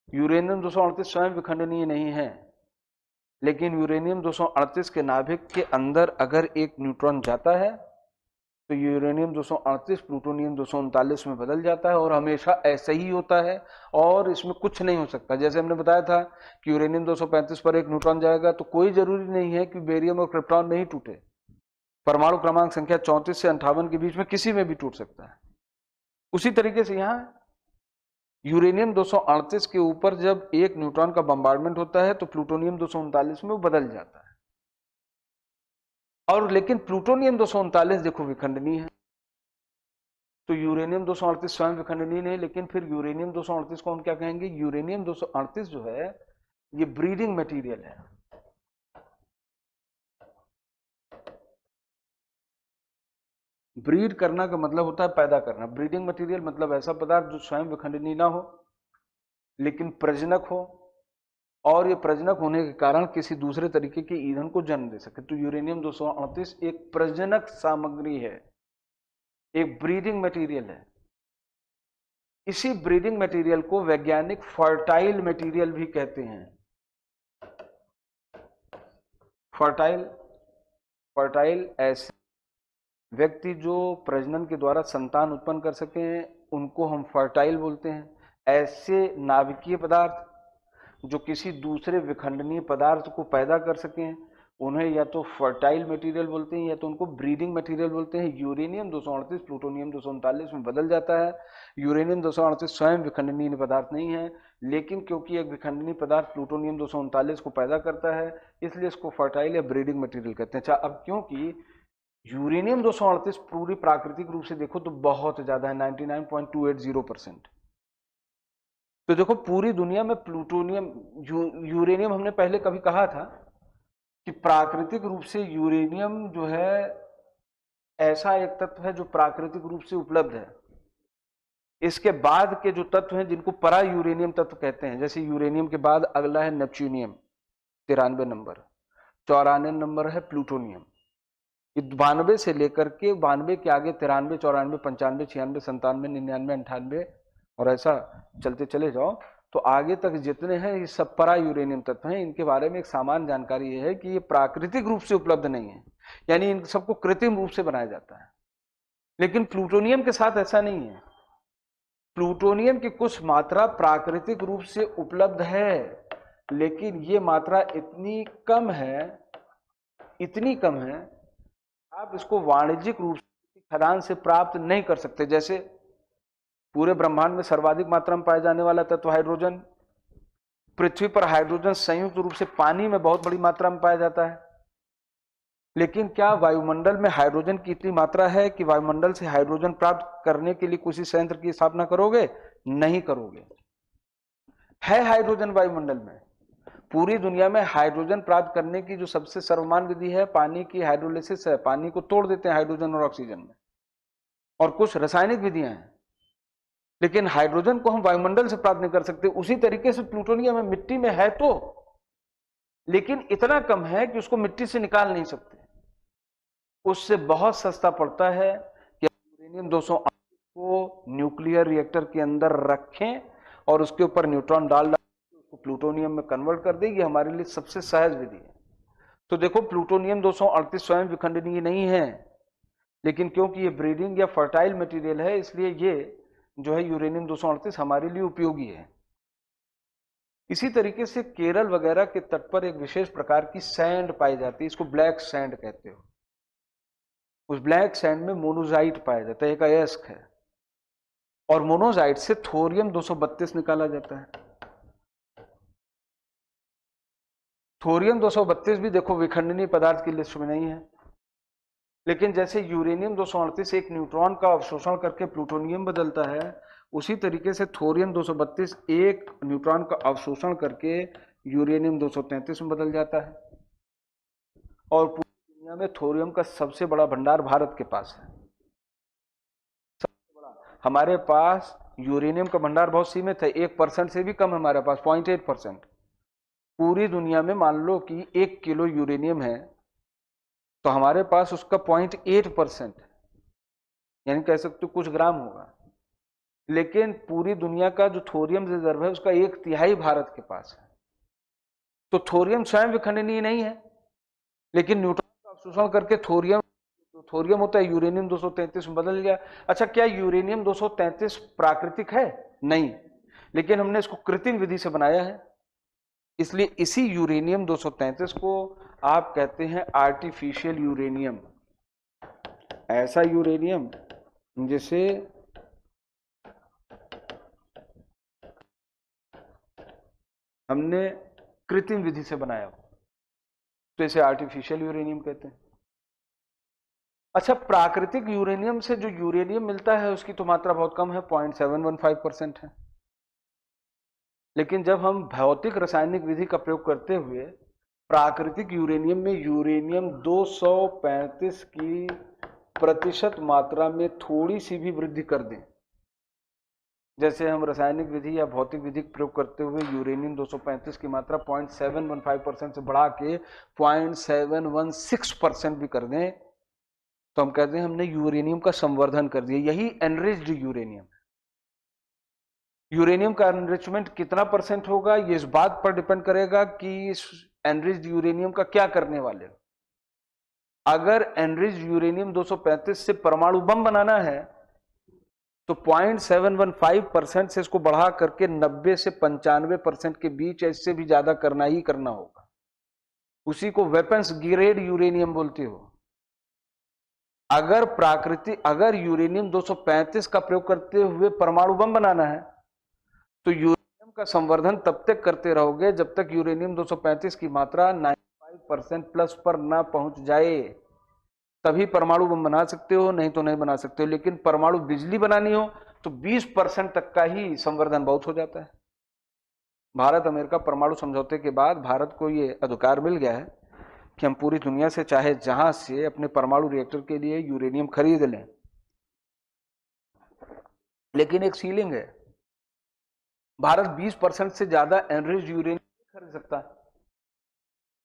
यूरेनियम 238 स्वयं विखंडनीय नहीं है, लेकिन यूरेनियम 238 के नाभिक के अंदर अगर एक न्यूट्रॉन जाता है तो यूरेनियम 238 प्लूटोनियम 239 में बदल जाता है, और हमेशा ऐसा ही होता है और इसमें कुछ नहीं हो सकता। जैसे हमने बताया था कि यूरेनियम 235 पर एक न्यूट्रॉन जाएगा तो कोई जरूरी नहीं है कि बेरियम और क्रिप्टॉन में ही टूटे, परमाणु क्रमांक संख्या 34 से 58 के बीच में किसी में भी टूट सकता है। उसी तरीके से यहां यूरेनियम 238 के ऊपर जब एक न्यूट्रॉन का बम्बार्डमेंट होता है तो प्लूटोनियम 239 में वो बदल जाता है। और लेकिन प्लूटोनियम 239 देखो विखंडनीय है, तो यूरेनियम 238 स्वयं विखंडनीय नहीं, लेकिन फिर यूरेनियम 238 को हम क्या कहेंगे, यूरेनियम 238 जो है ये ब्रीडिंग मटेरियल है। ब्रीड करना का मतलब होता है पैदा करना, ब्रीडिंग मटेरियल मतलब ऐसा पदार्थ जो स्वयं विखंडनीय ना हो लेकिन प्रजनक हो, और ये प्रजनक होने के कारण किसी दूसरे तरीके के ईंधन को जन्म दे सके। तो यूरेनियम 238 एक प्रजनक सामग्री है, एक ब्रीडिंग मटेरियल है। इसी ब्रीडिंग मटेरियल को वैज्ञानिक फर्टाइल मटेरियल भी कहते हैं। फर्टाइल, फर्टाइल ऐसे व्यक्ति जो प्रजनन के द्वारा संतान उत्पन्न कर सके उनको हम फर्टाइल बोलते हैं। ऐसे नाभिकीय पदार्थ जो किसी दूसरे विखंडनीय पदार्थ को पैदा कर सकें उन्हें या तो फर्टाइल मटेरियल बोलते हैं या तो उनको ब्रीडिंग मटेरियल बोलते हैं। यूरेनियम 238 प्लूटोनियम 239 में बदल जाता है। यूरेनियम 238 स्वयं विखंडनीय पदार्थ नहीं है, लेकिन क्योंकि एक विखंडनीय पदार्थ प्लूटोनियम 239 को पैदा करता है इसलिए इसको फर्टाइल या ब्रीडिंग मटेरियल कहते हैं। अच्छा, अब क्योंकि यूरेनियम 238 पूरी प्राकृतिक रूप से देखो तो बहुत ज्यादा है, 99.280%। तो देखो पूरी दुनिया में प्लूटोनियम, यूरेनियम हमने पहले कभी कहा था कि प्राकृतिक रूप से यूरेनियम जो है ऐसा एक तत्व है जो प्राकृतिक रूप से उपलब्ध है। इसके बाद के जो तत्व हैं जिनको परा यूरेनियम तत्व कहते हैं, जैसे यूरेनियम के बाद अगला है नेपच्यूनियम 93 नंबर, 94 नंबर है प्लूटोनियम। ये 92 से लेकर के 92 के आगे 93, 94, 95, 96, 97, 99, 98 और ऐसा चलते चले जाओ तो आगे तक जितने हैं ये सब परा यूरेनियम तत्व हैं। इनके बारे में एक सामान्य जानकारी ये है कि ये प्राकृतिक रूप से उपलब्ध नहीं है, यानी इन सबको कृत्रिम रूप से बनाया जाता है। लेकिन प्लूटोनियम के साथ ऐसा नहीं है। प्लूटोनियम की कुछ मात्रा प्राकृतिक रूप से उपलब्ध है, लेकिन ये मात्रा इतनी कम है, इतनी कम है आप इसको वाणिज्यिक रूप से खदान से प्राप्त नहीं कर सकते। जैसे पूरे ब्रह्मांड में सर्वाधिक मात्रा में पाया जाने वाला तत्व हाइड्रोजन, पृथ्वी पर हाइड्रोजन संयुक्त रूप से पानी में बहुत बड़ी मात्रा में पाया जाता है, लेकिन क्या वायुमंडल में हाइड्रोजन की इतनी मात्रा है कि वायुमंडल से हाइड्रोजन प्राप्त करने के लिए किसी संयंत्र की स्थापना करोगे? नहीं करोगे। है हाइड्रोजन वायुमंडल में। पूरी दुनिया में हाइड्रोजन प्राप्त करने की जो सबसे सर्वमान्य विधि है पानी की हाइड्रोलिसिस है, पानी को तोड़ देते हैं हाइड्रोजन और ऑक्सीजन में, और कुछ रासायनिक विधियां हैं, लेकिन हाइड्रोजन को हम वायुमंडल से प्राप्त नहीं कर सकते। उसी तरीके से प्लूटोनियम है, मिट्टी में है तो, लेकिन इतना कम है कि उसको मिट्टी से निकाल नहीं सकते। उससे बहुत सस्ता पड़ता है कि यूरेनियम 238 को न्यूक्लियर रिएक्टर के अंदर रखें और उसके ऊपर न्यूट्रॉन डाल उसको प्लूटोनियम में कन्वर्ट कर दें। ये हमारे लिए सबसे सहज विधि है। तो देखो प्लूटोनियम 238 स्वयं विखंडनीय नहीं है, लेकिन क्योंकि ये ब्रीडिंग या फर्टाइल मटेरियल है इसलिए ये जो है यूरेनियम 238 हमारे लिए उपयोगी है। इसी तरीके से केरल वगैरह के तट पर एक विशेष प्रकार की सैंड पाई जाती है, इसको ब्लैक सैंड कहते हो। उस ब्लैक सैंड में मोनोजाइट पाया जाता है, एक अयस्क है, और मोनोजाइट से थोरियम 232 निकाला जाता है। थोरियम 232 भी देखो विखंडनीय पदार्थ की लिस्ट में नहीं है, लेकिन जैसे यूरेनियम 238 एक न्यूट्रॉन का अवशोषण करके प्लूटोनियम बदलता है, उसी तरीके से थोरियम 232 एक न्यूट्रॉन का अवशोषण करके यूरेनियम 233 में बदल जाता है। और पूरी दुनिया में थोरियम का सबसे बड़ा भंडार भारत के पास है, सबसे बड़ा। हमारे पास यूरेनियम का भंडार बहुत सीमित है, 1% से भी कम है हमारे पास, 0.8%। पूरी दुनिया में मान लो कि 1 किलो यूरेनियम है, तो हमारे पास उसका 0.8%, यानी कह सकते हो कुछ ग्राम होगा। लेकिन पूरी दुनिया का जो थोरियम रिजर्व है उसका 1/3 भारत के पास है। तो थोरियम स्वयं विखंडनीय नहीं है, लेकिन न्यूट्रॉन का अवशोषण करके थोरियम होता है यूरेनियम 233 में बदल गया। अच्छा, क्या यूरेनियम 233 प्राकृतिक है? नहीं, लेकिन हमने इसको कृत्रिम विधि से बनाया है, इसलिए इसी यूरेनियम 233 को आप कहते हैं आर्टिफिशियल यूरेनियम। ऐसा यूरेनियम जिसे हमने कृत्रिम विधि से बनाया हो, तो इसे आर्टिफिशियल यूरेनियम कहते हैं। अच्छा, प्राकृतिक यूरेनियम से जो यूरेनियम मिलता है उसकी तो मात्रा बहुत कम है, 0.715% है। लेकिन जब हम भौतिक रासायनिक विधि का प्रयोग करते हुए प्राकृतिक यूरेनियम में यूरेनियम 235 की प्रतिशत मात्रा में थोड़ी सी भी वृद्धि कर दें, जैसे हम रासायनिक विधि या भौतिक विधि का प्रयोग करते हुए यूरेनियम 235 की मात्रा 0.715% से बढ़ा के 0.716% भी कर दें, तो हम कहते हैं हमने यूरेनियम का संवर्धन कर दिया। यही एनरिच्ड यूरेनियम है। यूरेनियम का एनरिचमेंट कितना परसेंट होगा, ये इस बात पर डिपेंड करेगा कि इस एनरिच्ड यूरेनियम का क्या करने वाले हो। अगर एनरिच्ड यूरेनियम 235 से परमाणु बम बनाना है तो 0.715% से इसको बढ़ा करके 90 से 95% के बीच, इससे भी ज्यादा करना ही करना होगा। उसी को वेपन्स ग्रेड यूरेनियम बोलते हो। अगर यूरेनियम 235 का प्रयोग करते हुए परमाणु बम बनाना है तो यूरेनियम का संवर्धन तब तक करते रहोगे जब तक यूरेनियम 235 की मात्रा 95% प्लस पर ना पहुंच जाए, तभी परमाणु बम बना सकते हो, नहीं तो नहीं बना सकते हो। लेकिन परमाणु बिजली बनानी हो तो 20% तक का ही संवर्धन बहुत हो जाता है। भारत अमेरिका परमाणु समझौते के बाद भारत को ये अधिकार मिल गया है कि हम पूरी दुनिया से चाहे जहां से अपने परमाणु रिएक्टर के लिए यूरेनियम खरीद लें, लेकिन एक सीलिंग है। भारत 20% से ज्यादा एनरिच्ड यूरेनियम नहीं खरीद सकता,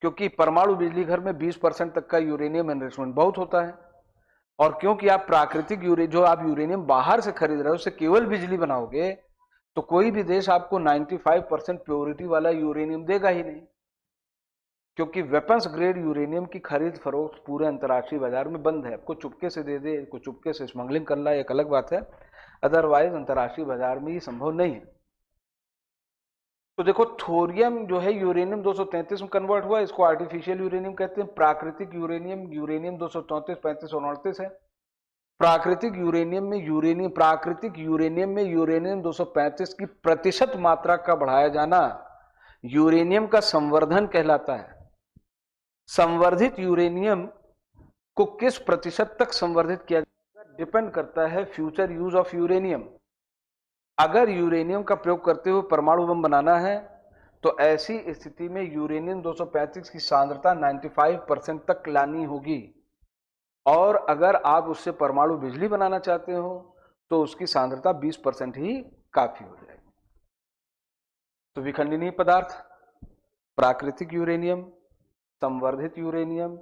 क्योंकि परमाणु बिजली घर में 20% तक का यूरेनियम एनरिचमेंट बहुत होता है। और क्योंकि आप प्राकृतिक जो आप यूरेनियम बाहर से खरीद रहे हो उससे केवल बिजली बनाओगे, तो कोई भी देश आपको 95% प्योरिटी वाला यूरेनियम देगा ही नहीं, क्योंकि वेपन्स ग्रेड यूरेनियम की खरीद फरोख्त पूरे अंतर्राष्ट्रीय बाजार में बंद है। आपको चुपके से दे दे, को चुपके से स्मगलिंग करना एक अलग बात है, अदरवाइज अंतर्राष्ट्रीय बाजार में ये संभव नहीं है। तो देखो, थोरियम जो है यूरेनियम 233 में कन्वर्ट हुआ, इसको आर्टिफिशियल यूरेनियम कहते हैं। प्राकृतिक यूरेनियम यूरेनियम 234, 35 और 38 है। प्राकृतिक यूरेनियम में यूरेनियम 235 की प्रतिशत मात्रा का बढ़ाया जाना यूरेनियम का संवर्धन कहलाता है। संवर्धित यूरेनियम को किस प्रतिशत तक संवर्धित किया जाएगा डिपेंड करता है फ्यूचर यूज ऑफ यूरेनियम। अगर यूरेनियम का प्रयोग करते हुए परमाणु बम बनाना है तो ऐसी स्थिति में यूरेनियम 235 की सांद्रता 95% तक लानी होगी, और अगर आप उससे परमाणु बिजली बनाना चाहते हो तो उसकी सांद्रता 20% ही काफी हो जाएगी। तो विखंडनीय पदार्थ प्राकृतिक यूरेनियम, संवर्धित यूरेनियम,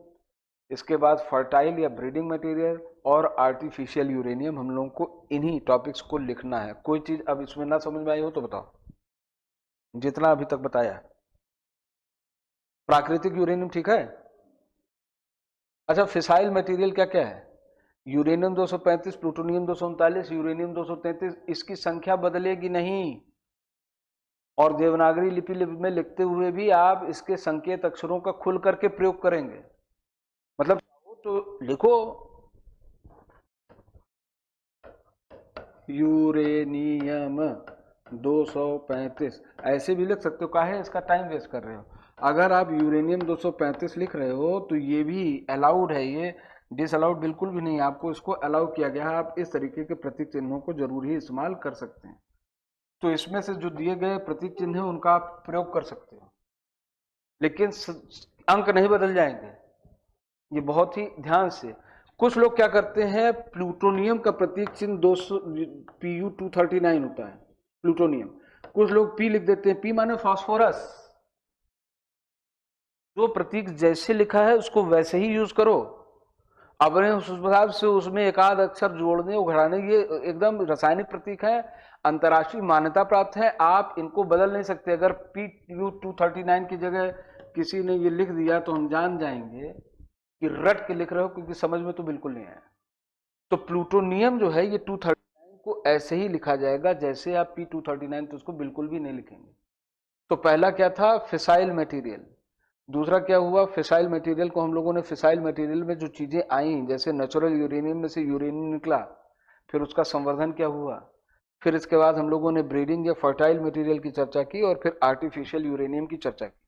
इसके बाद फर्टाइल या ब्रीडिंग मटेरियल और आर्टिफिशियल यूरेनियम। हम लोगों को इन्हीं टॉपिक्स को लिखना है। कोई चीज अब इसमें ना समझ में आई हो तो बताओ, जितना अभी तक बताया। प्राकृतिक यूरेनियम ठीक है। अच्छा, फिसाइल मटेरियल क्या क्या है? यूरेनियम 235, प्लूटोनियम 239, यूरेनियम 233, इसकी संख्या बदलेगी नहीं, और देवनागरी लिपि में लिखते हुए भी आप इसके संकेत अक्षरों का खुल करके प्रयोग करेंगे। मतलब तो लिखो यूरेनियम 235 ऐसे भी लिख सकते हो, काहे इसका टाइम वेस्ट कर रहे हो। अगर आप यूरेनियम 235 लिख रहे हो तो ये भी अलाउड है, ये डिसअलाउड बिल्कुल भी नहीं, आपको इसको अलाउ किया गया है। आप इस तरीके के प्रतीक चिन्हों को जरूर ही इस्तेमाल कर सकते हैं। तो इसमें से जो दिए गए प्रतीक चिन्ह है उनका आप प्रयोग कर सकते हो, लेकिन अंक नहीं बदल जाएंगे, ये बहुत ही ध्यान से। कुछ लोग क्या करते हैं, प्लूटोनियम का प्रतीक चिन्ह 200 Pu239 होता है प्लूटोनियम, कुछ लोग पी लिख देते हैं, पी माने फास्फोरस। जो प्रतीक जैसे लिखा है उसको वैसे ही यूज करो, अपने उस हिसाब से उसमें एक आध अक्षर जोड़ने उघराने, ये एकदम रासायनिक प्रतीक है, अंतर्राष्ट्रीय मान्यता प्राप्त है, आप इनको बदल नहीं सकते। अगर Pu239 की जगह किसी ने ये लिख दिया तो हम जान जाएंगे कि रट के लिख रहे हो, क्योंकि समझ में तो बिल्कुल नहीं आया। तो प्लूटोनियम जो है ये 239 को ऐसे ही लिखा जाएगा जैसे आप P239, तो उसको बिल्कुल भी नहीं लिखेंगे। तो पहला क्या था, फिसाइल मटेरियल। दूसरा क्या हुआ, फिसाइल मटेरियल को हम लोगों ने, फिसाइल मटेरियल में जो चीजें आई, जैसे नेचुरल यूरेनियम में से यूरेनियम निकला, फिर उसका संवर्धन क्या हुआ, फिर इसके बाद हम लोगों ने ब्रीडिंग या फर्टाइल मटेरियल की चर्चा की, और फिर आर्टिफिशियल यूरेनियम की चर्चा की।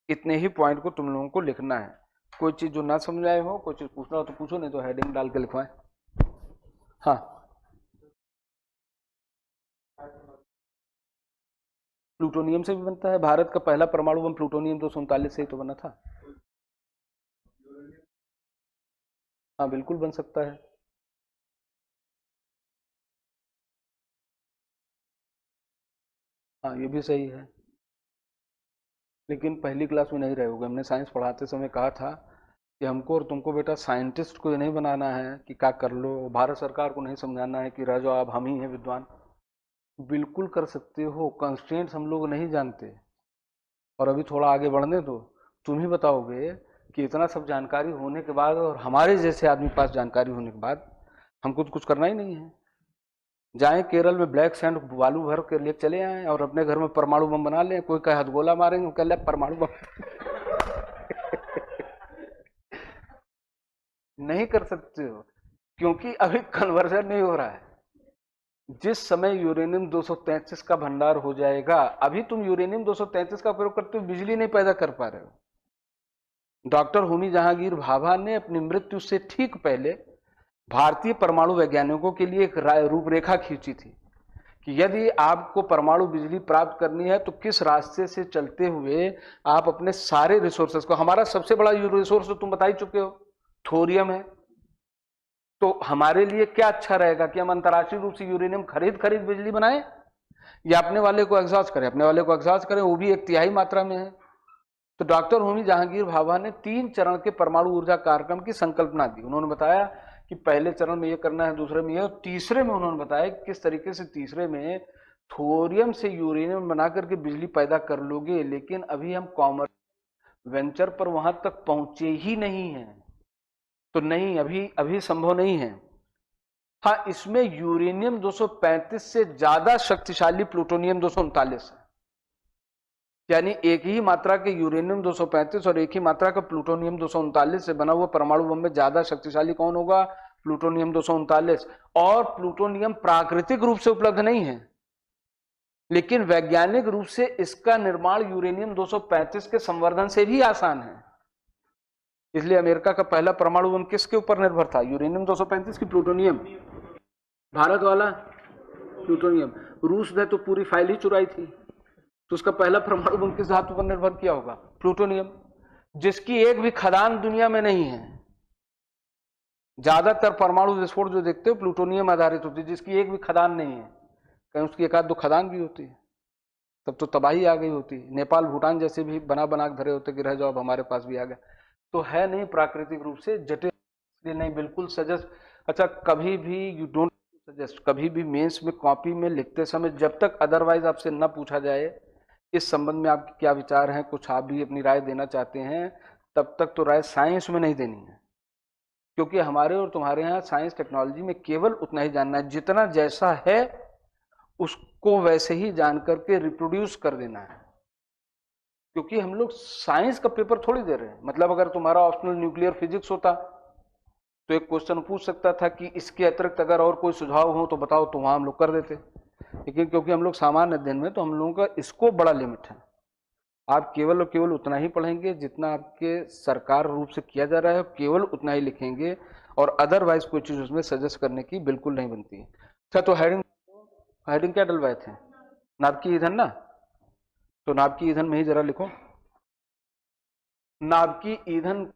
इतने ही पॉइंट को तुम लोगों को लिखना है। कोई चीज जो ना समझ आए हो, कोई चीज पूछना हो तो पूछो, नहीं तो हेडिंग डाल के लिखवाएं। हाँ, प्लूटोनियम से भी बनता है। भारत का पहला परमाणु बम प्लूटोनियम 239 से ही तो बना था। हाँ बिल्कुल बन सकता है। हाँ ये भी सही है, लेकिन पहली क्लास में नहीं रहे होगे। हमने साइंस पढ़ाते समय कहा था कि हमको और तुमको बेटा साइंटिस्ट को नहीं बनाना है कि क्या कर लो, भारत सरकार को नहीं समझाना है कि रह जाओ आप हम ही हैं विद्वान। बिल्कुल कर सकते हो, कंस्ट्रेंट्स हम लोग नहीं जानते। और अभी थोड़ा आगे बढ़ने दो, तुम ही बताओगे कि इतना सब जानकारी होने के बाद और हमारे जैसे आदमी पास जानकारी होने के बाद हमको तो कुछ करना ही नहीं है। जाएं केरल में ब्लैक सैंड बालू भर के लिए चले आए और अपने घर में परमाणु बम बना लें, कोई कहे हथगोला मारेंगे, कह ले परमाणु बम नहीं कर सकते हो, क्योंकि अभी कन्वर्जन नहीं हो रहा है। जिस समय यूरेनियम 233 का भंडार हो जाएगा, अभी तुम यूरेनियम 233 का प्रयोग करते हुए बिजली नहीं पैदा कर पा रहे हो। डॉक्टर होमी जहांगीर भाभा ने अपनी मृत्यु से ठीक पहले भारतीय परमाणु वैज्ञानिकों के लिए एक रूपरेखा खींची थी कि यदि आपको परमाणु बिजली प्राप्त करनी है तो किस रास्ते से चलते हुए आप अपने सारे रिसोर्सेस को, हमारा सबसे बड़ा रिसोर्स तो तुम बता ही चुके हो, थोरियम है। तो हमारे लिए क्या अच्छा रहेगा कि हम अंतर्राष्ट्रीय रूप से यूरेनियम खरीद खरीद बिजली बनाएं, या अपने वाले को एग्जॉस्ट करें, अपने वाले को एग्जॉस्ट करें, वो भी 1/3 मात्रा में है। तो डॉक्टर होमी जहांगीर भाभा ने 3 चरण के परमाणु ऊर्जा कार्यक्रम की संकल्पना दी। उन्होंने बताया कि पहले चरण में ये करना है, दूसरे में ये, तीसरे में उन्होंने बताया किस तरीके से तीसरे में थोरियम से यूरेनियम बना करके बिजली पैदा कर लोगे। लेकिन अभी हम कॉमर्स वेंचर पर वहां तक पहुंचे ही नहीं है, तो नहीं, अभी अभी संभव नहीं है। हाँ, इसमें यूरेनियम 235 से ज्यादा शक्तिशाली प्लूटोनियम 239 है। यानी एक ही मात्रा के यूरेनियम 235 और एक ही मात्रा का प्लूटोनियम 239 से बना हुआ परमाणु बम में ज्यादा शक्तिशाली कौन होगा, प्लूटोनियम 239। और प्लूटोनियम प्राकृतिक रूप से उपलब्ध नहीं है, लेकिन वैज्ञानिक रूप से इसका निर्माण यूरेनियम 235 के संवर्धन से भी आसान है। इसलिए अमेरिका का पहला परमाणु बम किसके ऊपर निर्भर था, यूरेनियम 235 की प्लूटोनियम। भारत वाला प्लूटोनियम। रूस ने तो पूरी फाइल ही चुराई थी, तो उसका पहला परमाणु बम किस धातु पर निर्भर किया होगा, प्लूटोनियम, जिसकी एक भी खदान दुनिया में नहीं है। ज्यादातर परमाणु विस्फोट जो देखते हो प्लूटोनियम आधारित होती है, जिसकी एक भी खदान नहीं है। कहीं उसकी एक आध दो खदान भी होती है तब तो तबाही आ गई होती। नेपाल भूटान जैसे भी बना बना के धरे होते कि रह जाओ, अब हमारे पास भी आ गया। तो है नहीं प्राकृतिक रूप से जटिल, नहीं बिल्कुल सजेस्ट। अच्छा, कभी भी यू डोंट सजेस्ट, कभी भी मेंस में कॉपी में लिखते समय जब तक अदरवाइज आपसे न पूछा जाए इस संबंध में आपके क्या विचार हैं, कुछ आप भी अपनी राय देना चाहते हैं, तब तक तो राय साइंस में नहीं देनी है। क्योंकि हमारे और तुम्हारे यहाँ साइंस टेक्नोलॉजी में केवल उतना ही जानना है, जितना जैसा है उसको वैसे ही जान करके रिप्रोड्यूस कर देना है। क्योंकि हम लोग साइंस का पेपर थोड़ी दे रहे हैं। मतलब अगर तुम्हारा ऑप्शनल न्यूक्लियर फिजिक्स होता तो एक क्वेश्चन पूछ सकता था कि इसके अतिरिक्त अगर और कोई सुझाव हो तो बताओ, तो वहां हम लोग कर देते, लेकिन क्योंकि हम लोग सामान्य अध्ययन में, तो हम लोगों का स्कोप बड़ा लिमिट है। आप केवल और केवल उतना ही पढ़ेंगे जितना आपके सरकार रूप से किया जा रहा है, केवल उतना ही लिखेंगे, और अदरवाइज कोई चीज उसमें सजेस्ट करने की बिल्कुल नहीं बनती है। अच्छा, तो हेडिंग हेडिंग क्या डलवाए थे? नाभिकीय ईंधन ना, तो नाभिकीय ईंधन में ही जरा लिखो। नाभिकीय ईंधन,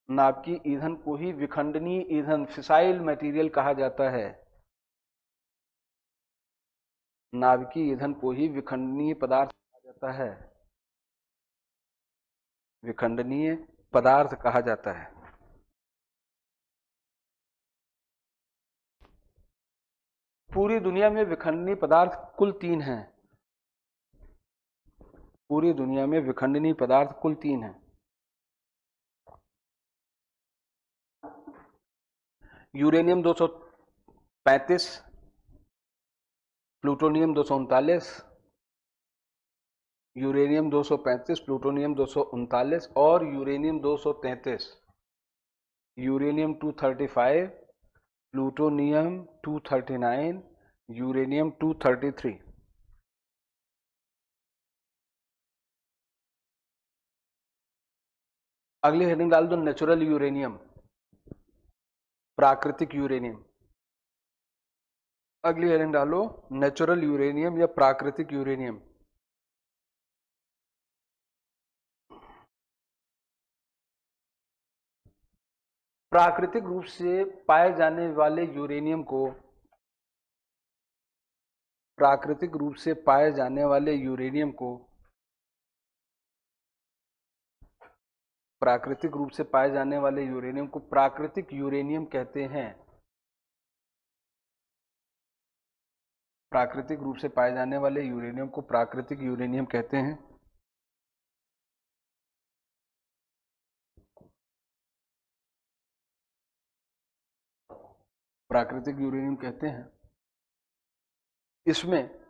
नाभिकीय ईंधन को ही विखंडनीय ईंधन, फिसाइल मटेरियल कहा जाता है। नाभिकीय ईंधन को ही विखंडनीय पदार्थ कहा जाता है, विखंडनीय पदार्थ कहा जाता है। पूरी दुनिया में विखंडनीय पदार्थ कुल 3 हैं। पूरी दुनिया में विखंडनीय पदार्थ कुल 3 हैं। यूरेनियम 235, प्लूटोनियम 239, यूरेनियम 235, प्लूटोनियम 239 और यूरेनियम 233। Uranium 235, plutonium 239, uranium 233। अगली हेडिंग डाल दो नेचुरल यूरेनियम, प्राकृतिक यूरेनियम। अगली हेडिंग डालो नेचुरल यूरेनियम या प्राकृतिक यूरेनियम। प्राकृतिक रूप से पाए जाने वाले यूरेनियम को, प्राकृतिक रूप से पाए जाने वाले यूरेनियम को, प्राकृतिक रूप से पाए जाने वाले यूरेनियम को प्राकृतिक यूरेनियम कहते हैं। प्राकृतिक रूप से पाए जाने वाले यूरेनियम को प्राकृतिक यूरेनियम कहते हैं। प्राकृतिक यूरेनियम कहते हैं। इसमें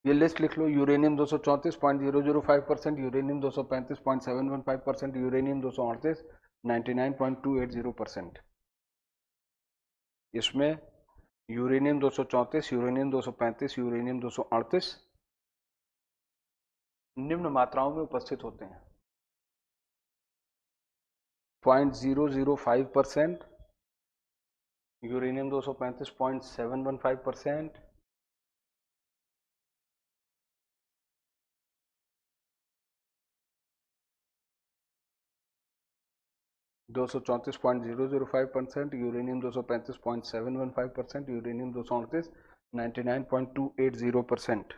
ये लिस्ट लिख लो, यूरेनियम 234.005%, यूरेनियम 235.715%, यूरेनियम 238 99.280%। इसमें यूरेनियम 234, यूरेनियम 235, यूरेनियम 238 निम्न मात्राओं में उपस्थित होते हैं। 0.005%, यूरेनियम 235 0.715%, (234.005%), यूरेनियम 235 0.715%, यूरेनियम 238 99.280%।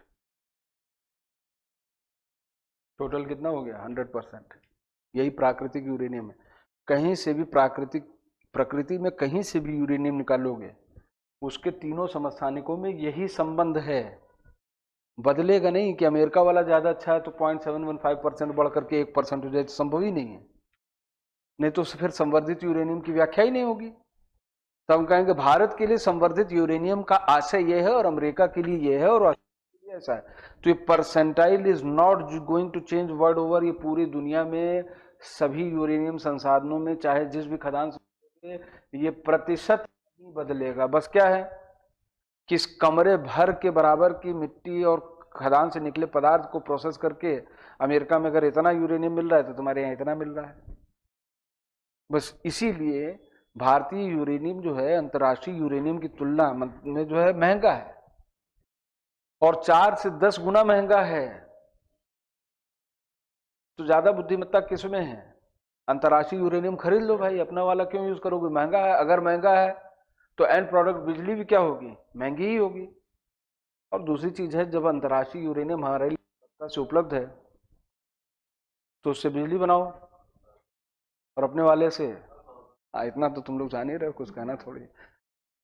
टोटल कितना हो गया? 100%। यही प्राकृतिक यूरेनियम है। कहीं से भी प्राकृतिक, प्रकृति में कहीं से भी यूरेनियम निकालोगे, उसके तीनों समस्थानिकों में यही संबंध है। बदलेगा नहीं कि अमेरिका वाला ज्यादा अच्छा है तो 0.715% बढ़ करके 1% हो जाए, संभव ही नहीं है। नहीं तो फिर संवर्धित यूरेनियम की व्याख्या ही नहीं होगी। तो हम कहेंगे भारत के लिए संवर्धित यूरेनियम का आशय यह है और अमेरिका के लिए यह है और ऑस्ट्रेलिया के लिए ऐसा है। तो ये percentile is not going to change world over. ये पूरी दुनिया में सभी यूरेनियम संसाधनों में, चाहे जिस भी खदान से, ये प्रतिशत नहीं बदलेगा। बस क्या है कि इस कमरे भर के बराबर की मिट्टी और खदान से निकले पदार्थ को प्रोसेस करके अमेरिका में अगर इतना यूरेनियम मिल रहा है तो तुम्हारे यहाँ इतना मिल रहा है। बस इसीलिए भारतीय यूरेनियम जो है अंतर्राष्ट्रीय यूरेनियम की तुलना में जो है महंगा है, और 4 से 10 गुना महंगा है। तो ज्यादा बुद्धिमत्ता किसमें है? अंतर्राष्ट्रीय यूरेनियम खरीद लो भाई, अपना वाला क्यों यूज करोगे? महंगा है। अगर महंगा है तो एंड प्रोडक्ट बिजली भी क्या होगी? महंगी ही होगी। और दूसरी चीज है, जब अंतर्राष्ट्रीय यूरेनियम हमारे लिए से उपलब्ध है तो उससे बिजली बनाओ, और अपने वाले से इतना तो तुम लोग जान ही रहे हो, कुछ कहना थोड़ी।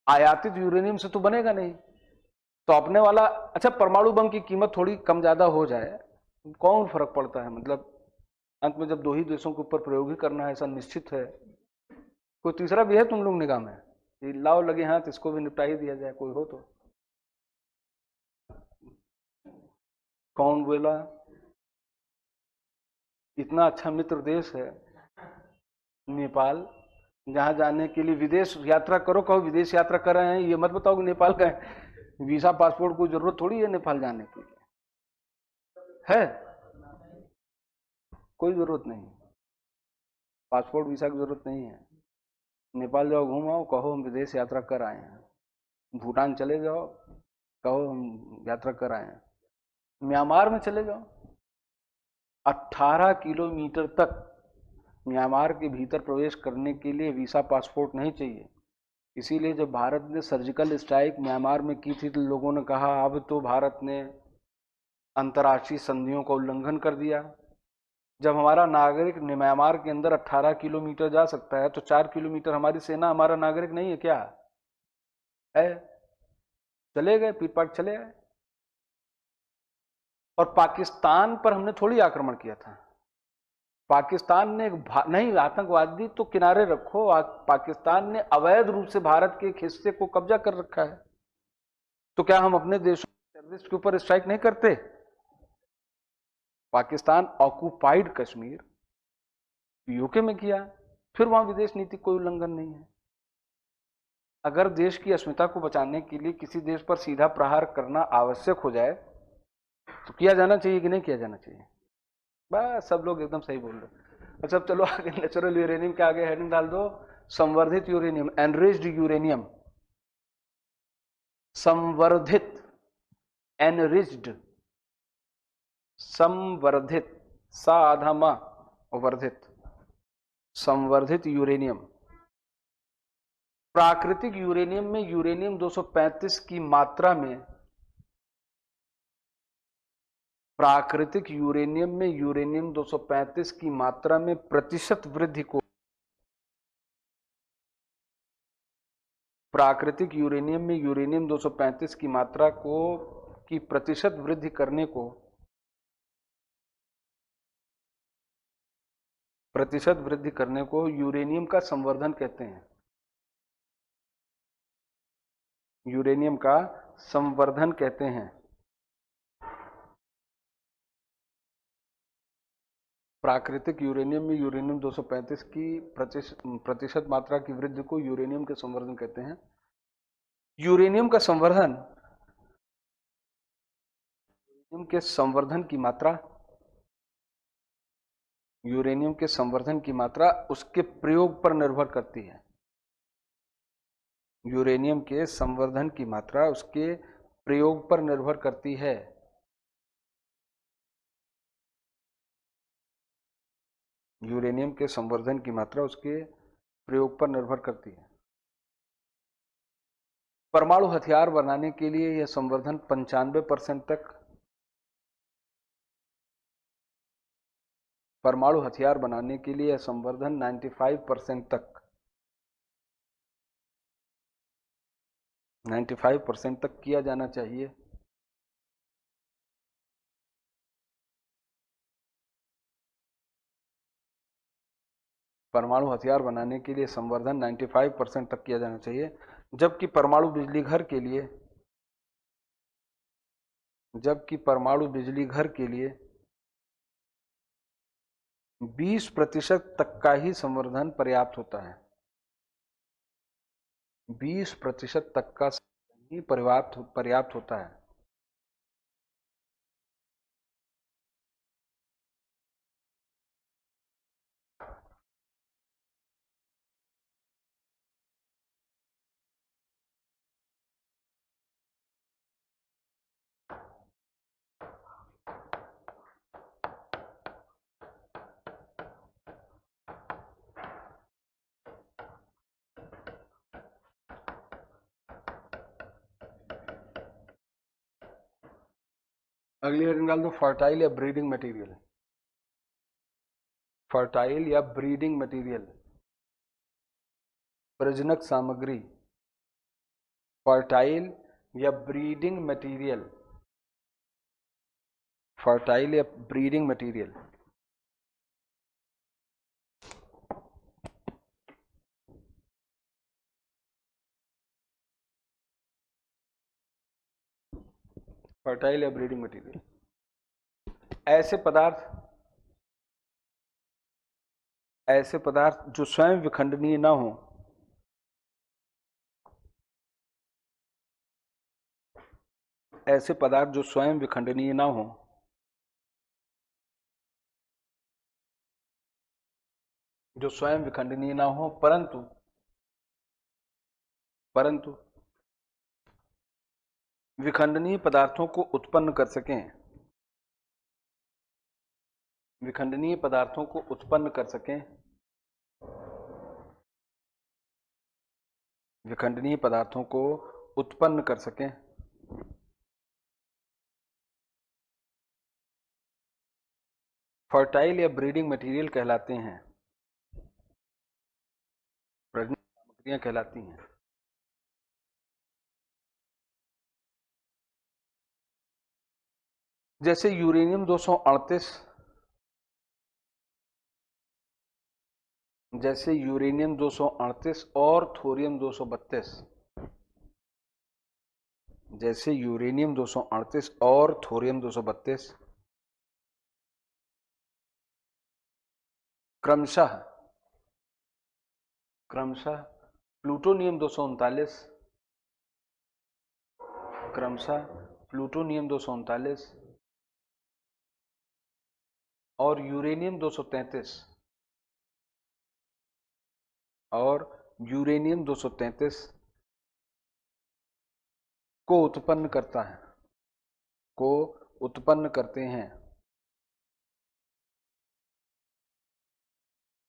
आयातित यूरेनियम से तो बनेगा नहीं, तो अपने वाला। अच्छा, परमाणु बम की कीमत थोड़ी कम ज्यादा हो जाए, कौन फर्क पड़ता है? मतलब अंत में जब दो ही देशों के ऊपर प्रयोग ही करना है, ऐसा निश्चित है। कोई तीसरा भी है तुम लोग निगाह में? लाओ लगे हाथ, इसको भी निपटा ही दिया जाए, कोई हो तो। कौन बोला? इतना अच्छा मित्र देश है नेपाल, जहां जाने के लिए विदेश यात्रा करो, कहो विदेश यात्रा कर रहे हैं, ये मत बताओ कि नेपाल का है। वीजा पासपोर्ट को जरूरत थोड़ी है नेपाल जाने की, है कोई जरूरत नहीं, पासपोर्ट वीजा की जरूरत नहीं है। नेपाल जाओ, घूम आओ, कहो हम विदेश यात्रा कर आए हैं। भूटान चले जाओ, कहो हम यात्रा कर आए हैं। म्यांमार में चले जाओ, 18 किलोमीटर तक म्यांमार के भीतर प्रवेश करने के लिए वीसा पासपोर्ट नहीं चाहिए। इसीलिए जब भारत ने सर्जिकल स्ट्राइक म्यांमार में की थी तो लोगों ने कहा अब तो भारत ने अंतर्राष्ट्रीय संधियों का उल्लंघन कर दिया। जब हमारा नागरिक म्यांमार के अंदर 18 किलोमीटर जा सकता है तो 4 किलोमीटर हमारी सेना हमारा नागरिक नहीं है क्या है? चले गए, पीट पाट चले गए। और पाकिस्तान पर हमने थोड़ी आक्रमण किया था। पाकिस्तान ने नहीं, आतंकवादी तो किनारे रखो, पाकिस्तान ने अवैध रूप से भारत के एक हिस्से को कब्जा कर रखा है। तो क्या हम अपने देशों में टेररिस्ट के ऊपर स्ट्राइक नहीं करते? पाकिस्तान ऑक्युपाइड कश्मीर यूके में किया, फिर वहां विदेश नीति कोई उल्लंघन नहीं है। अगर देश की अस्मिता को बचाने के लिए किसी देश पर सीधा प्रहार करना आवश्यक हो जाए तो किया जाना चाहिए कि नहीं किया जाना चाहिए? बस सब लोग एकदम सही बोल रहे। अच्छा चलो आगे, नेचुरल यूरेनियम के आगे हेडिंग डाल दो संवर्धित यूरेनियम, एनरिच्ड यूरेनियम। संवर्धित, एनरिच्ड, संवर्धित, सा आधा मा वर्धित, संवर्धित यूरेनियम। प्राकृतिक यूरेनियम में यूरेनियम 235 की मात्रा में, प्राकृतिक यूरेनियम में यूरेनियम 235 की मात्रा में प्रतिशत वृद्धि को, प्राकृतिक यूरेनियम में यूरेनियम 235 की मात्रा को की प्रतिशत वृद्धि करने को, प्रतिशत वृद्धि करने को यूरेनियम का संवर्धन कहते हैं। यूरेनियम का संवर्धन कहते हैं। प्राकृतिक यूरेनियम में यूरेनियम 235 की प्रतिशत मात्रा की वृद्धि को यूरेनियम के संवर्धन कहते हैं। यूरेनियम का संवर्धन, यूरेनियम के संवर्धन की मात्रा, यूरेनियम के संवर्धन की मात्रा उसके प्रयोग पर निर्भर करती है। यूरेनियम के संवर्धन की मात्रा उसके प्रयोग पर निर्भर करती है। यूरेनियम के संवर्धन की मात्रा उसके प्रयोग पर निर्भर करती है। परमाणु हथियार बनाने के लिए यह संवर्धन 95% तक, परमाणु हथियार बनाने के लिए यह संवर्धन 95% तक, 95% तक किया जाना चाहिए। परमाणु हथियार बनाने के लिए संवर्धन 95% तक किया जाना चाहिए, जबकि परमाणु बिजली घर के लिए, जबकि परमाणु बिजली घर के लिए 20% तक का ही संवर्धन पर्याप्त होता है। 20% तक का ही पर्याप्त होता है। अगली हेडिंग डाल दो फर्टाइल या ब्रीडिंग मटेरियल। फर्टाइल या ब्रीडिंग मटेरियल, प्रजनक सामग्री। फर्टाइल या ब्रीडिंग मटेरियल, फर्टाइल या ब्रीडिंग मटेरियल। फर्टाइल या ब्रीडिंग मटेरियल ऐसे पदार्थ ऐसे पदार्थ जो स्वयं विखंडनीय ना हो, ऐसे पदार्थ जो स्वयं विखंडनीय ना हो, जो स्वयं विखंडनीय ना हो परंतु विखंडनीय पदार्थों को उत्पन्न कर सकें, विखंडनीय पदार्थों को उत्पन्न कर सकें, विखंडनीय पदार्थों को उत्पन्न कर सकें, फर्टाइल या ब्रीडिंग मटेरियल कहलाते हैं, प्रजनन सामग्रियां कहलाती हैं। जैसे यूरेनियम 238, जैसे यूरेनियम 238 और थोरियम 232, जैसे यूरेनियम 238 और थोरियम 232 क्रमशः प्लूटोनियम 239, क्रमशः प्लूटोनियम 239 और यूरेनियम 233 और यूरेनियम 233 को उत्पन्न करता है, को उत्पन्न करते हैं।